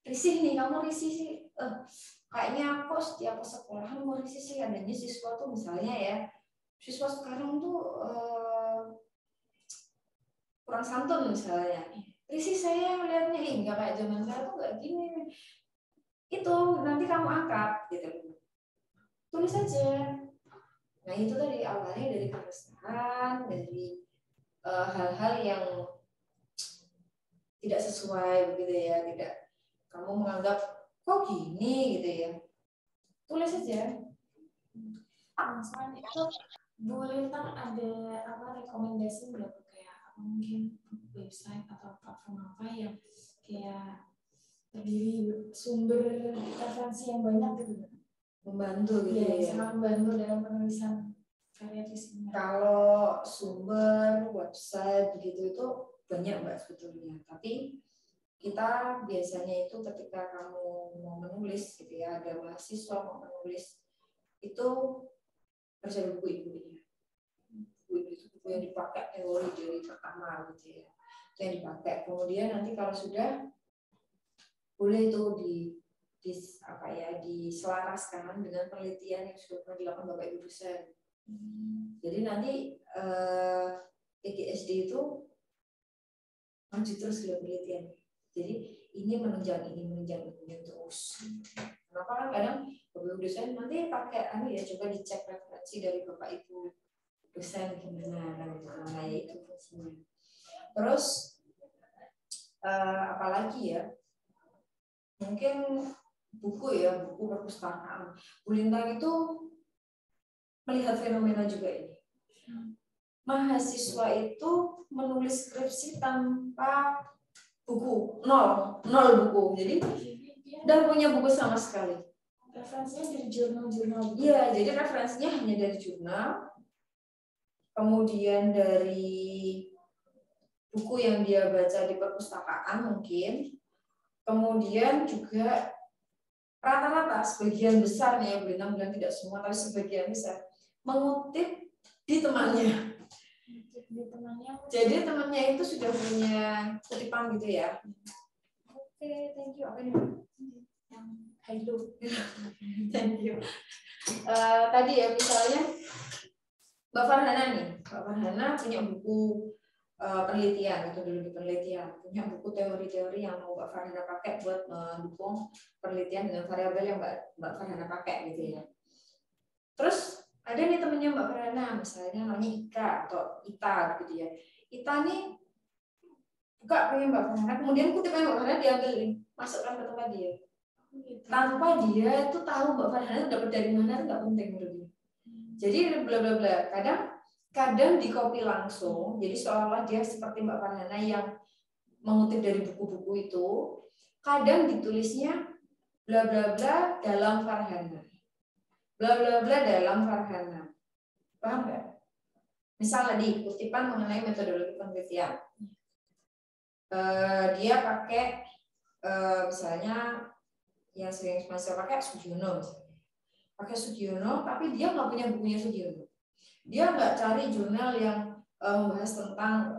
risih nih, kamu risih sih. Kayaknya aku setiap sekolahan mau risih sih, adanya siswa tuh misalnya ya. Siswa sekarang tuh kurang santun misalnya. Risih saya melihatnya, enggak kayak zaman saya tuh enggak gini. Itu nanti kamu angkat gitu. Tulis saja. Nah itu tadi awalnya dari keresahan, dari hal-hal yang tidak sesuai begitu ya, tidak kamu menganggap kok gini gitu ya. Tulis saja. Selain itu, Bu Lintang ada apa rekomendasi berapa kayak mungkin website atau platform apa yang kayak terdiri sumber referensi yang banyak gitu? Membantu gitu ya. Sangat membantu dalam penulisan karya tulisnya. Kalau sumber website begitu itu banyak Mbak sebetulnya. Tapi kita biasanya itu ketika kamu mau menulis gitu ya, ada mahasiswa mau menulis itu percaya buku ibunya. Buku itu buku yang dipakai teori dari pertama gitu ya. Yang dipakai. Kemudian nanti kalau sudah boleh itu diselaraskan dengan penelitian yang sudah pernah dilakukan Bapak Ibu dosen. Jadi nanti PGSD itu maju terus ke penelitian. Jadi ini menunjang terus. Kenapa kan kadang Bapak Ibu dosen nanti pakai coba dicek referensi dari Bapak Ibu dosen gimana nah itu fungsinya. Terus apalagi ya? Mungkin buku perpustakaan. Bu Lintang itu melihat fenomena juga ini. Mahasiswa itu menulis skripsi tanpa buku, nol buku. Jadi udah punya buku sama sekali. Referensinya dari jurnal-jurnal. Iya, jadi referensinya hanya dari jurnal. Kemudian dari buku yang dia baca di perpustakaan mungkin. Kemudian juga rata-rata sebagian besar nih, Bu Lintang bilang tidak semua, tapi sebagian besar mengutip di temannya. Jadi temannya itu sudah punya kutipan gitu ya. Oke, thank you. Apa nih? Yang hello. Thank you. Tadi ya misalnya Mbak Farhana nih, Mbak Farhana punya buku penelitian, metodologi penelitian, punya buku teori-teori yang mau Mbak Farhana pakai buat mendukung penelitian dengan variabel yang Mbak Farhana pakai gitu ya. Terus ada nih temennya Mbak Farhana, misalnya namanya Ika atau Ita gitu ya. Ita nih buka punya Mbak Farhana, kemudian kutipan Mbak Farhana diambilin, masukkan ke tempat dia. Tanpa dia itu tahu Mbak Farhana dapat dari mana, nggak penting menurut dia. Jadi bla bla bla. Kadang di copy langsung, jadi seolah-olah dia seperti Mbak Farhana yang mengutip dari buku-buku itu. Kadang ditulisnya bla bla bla dalam Farhana, bla bla bla dalam Farhana. Paham nggak? Misal tadi kutipan mengenai metodologi penelitian, dia pakai misalnya yang sering saya pakai Sugiono misalnya. Pakai Sugiono, tapi dia nggak punya bukunya Sugiono. Dia nggak cari jurnal yang membahas tentang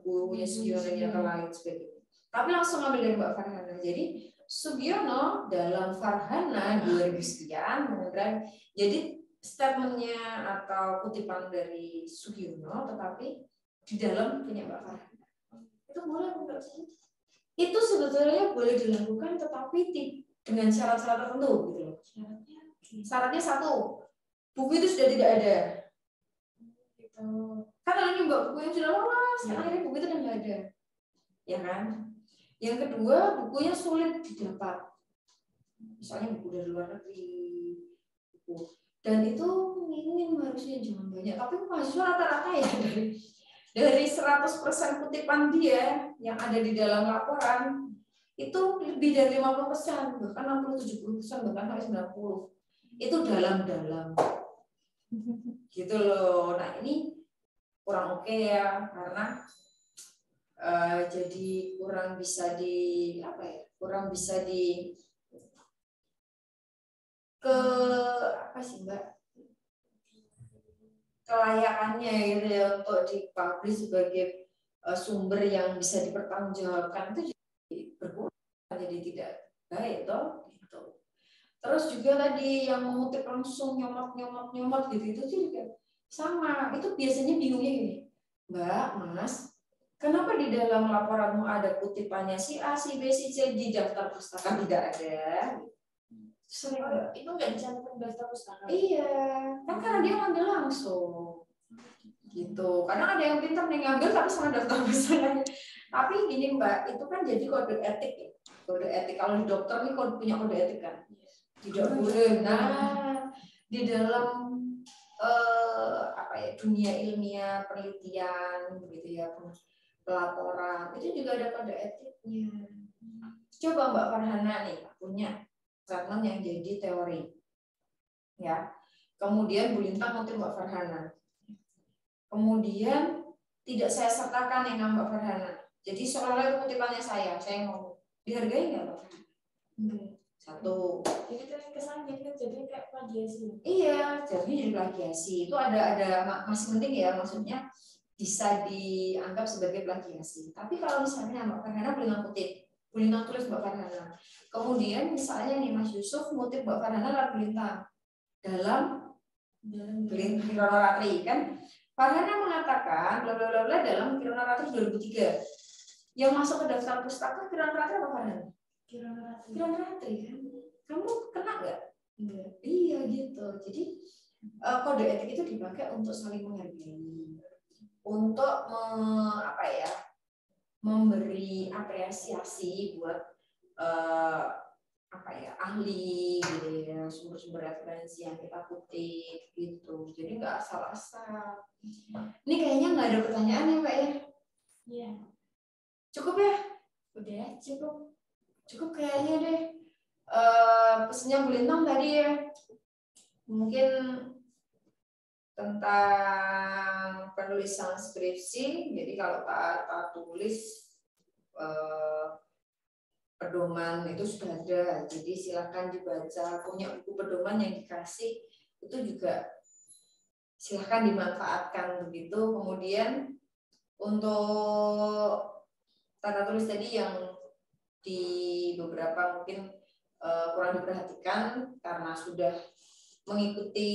bukunya Sugiono dan yang lain sebagainya. Tapi langsung ambil dari Mbak Farhana. Jadi Sugiono dalam Farhana 2000 sekian, kemudian jadi statementnya atau kutipan dari Sugiono, tetapi di dalam punya Mbak Farhana. Itu boleh enggak sih? Itu sebetulnya boleh dilakukan, tetapi dengan syarat-syarat tertentu gitu loh. Syaratnya satu, buku itu sudah tidak ada. Kan ada juga buku yang sudah lama, sekarang ini buku itu udah nggak ada, ya kan? Yang kedua, bukunya sulit didapat. Misalnya buku dari luar negeri, buku. Dan itu minim harusnya, jangan banyak. Tapi mahasiswa rata-rata ya dari 100% kutipan dia yang ada di dalam laporan itu lebih dari 50%, bahkan 60-70%, bahkan sampai 90%. Itu dalam-dalam. Gitu loh. Nah, ini kurang oke ya, karena jadi kurang bisa di kurang bisa di apa sih Mbak, kelayakannya gitu ya untuk dipublish sebagai sumber yang bisa dipertanggungjawabkan, itu jadi berkurang, jadi tidak baik toh gitu. Terus juga tadi yang mengutip langsung nyomot gitu, itu juga sama. Itu biasanya bingungnya gini, Mbak, Mas, kenapa di dalam laporanmu ada kutipannya si A, si B, si C, di daftar pustaka tidak ada? Sering itu nggak dicantumkan daftar pustaka. Iya, kan karena dia ngambil langsung. Gitu. Kadang ada yang pintar nih ngambil tapi sama daftar pustakanya. Tapi gini Mbak, itu kan jadi kode etik ya. Kode etik, kalau di dokter nih punya kode etik kan. Tidak boleh. Nah, di dalam dunia ilmiah, penelitian gitu ya, pelaporan, itu juga ada kode etiknya. Coba Mbak Farhana nih punya statement yang jadi teori, ya. Kemudian Bu Lintang ngutip Mbak Farhana. Kemudian tidak saya sertakan yang nama Mbak Farhana. Jadi seolah-olah itu kutipannya saya ngomong. Dihargai nggak Mbak Farhana? Satu. Jadi kesannya jadi kayak plagiasi. Iya, jadi plagiasi. Itu ada masih penting ya, maksudnya bisa dianggap sebagai plagiasi. Tapi kalau misalnya Mbak Farhana kutip, Bu Lintang tulis Mbak Farhana. Kemudian misalnya nih Mas Yusuf ngutip Mbak Farhana lewat Bu Lintang dalam Kironoratri kan. Farhana mengatakan bla bla bla dalam Kironoratri 2003. Yang masuk ke daftar pustaka Kironoratri apa Farhana? Kironoratri kan. Kamu kena nggak? Iya gitu. Jadi kode etik itu dipakai untuk saling menghargai, untuk memberi apresiasi buat ahli gitu ya, sumber-sumber referensi yang kita kutip gitu. Jadi nggak asal-asal. Ini kayaknya nggak ada pertanyaan ya Mbak ya? Iya. Cukup ya? Udah Cukup kayaknya deh. Pesannya Bu Lintang tadi ya, mungkin tentang penulisan skripsi. Jadi kalau kita tulis pedoman itu sudah ada, jadi silakan dibaca. Punya buku pedoman yang dikasih itu juga silakan dimanfaatkan begitu. Kemudian untuk tata tulis tadi yang di beberapa mungkin kurang diperhatikan karena sudah mengikuti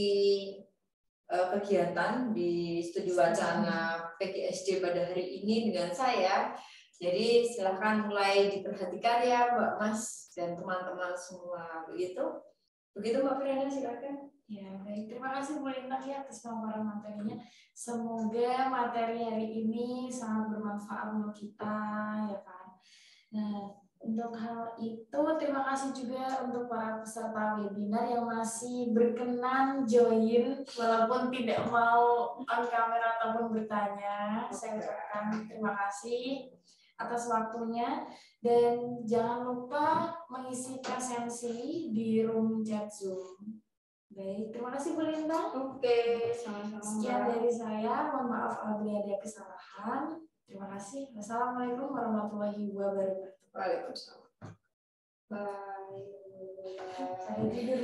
kegiatan di studi wacana PGSD pada hari ini dengan saya. Jadi silahkan mulai diperhatikan ya Mbak Mas dan teman-teman semua. Begitu Mbak Firana, silakan. Ya, baik. Terima kasih Bu Lintang ya atas pemaparan materinya. Semoga materi hari ini sangat bermanfaat untuk kita, ya kan. Nah, untuk hal itu terima kasih juga untuk para peserta webinar yang masih berkenan join walaupun tidak mau on kamera ataupun bertanya. Saya ucapkan terima kasih atas waktunya dan jangan lupa mengisi presensi di room chat Zoom. Baik, terima kasih Bu Lintang. Oke, sama-sama. Sekian dari saya. Mohon maaf apabila ada kesalahan. Terima kasih. Wassalamualaikum warahmatullahi wabarakatuh. Waalaikumsalam. Bye. Saya tidur.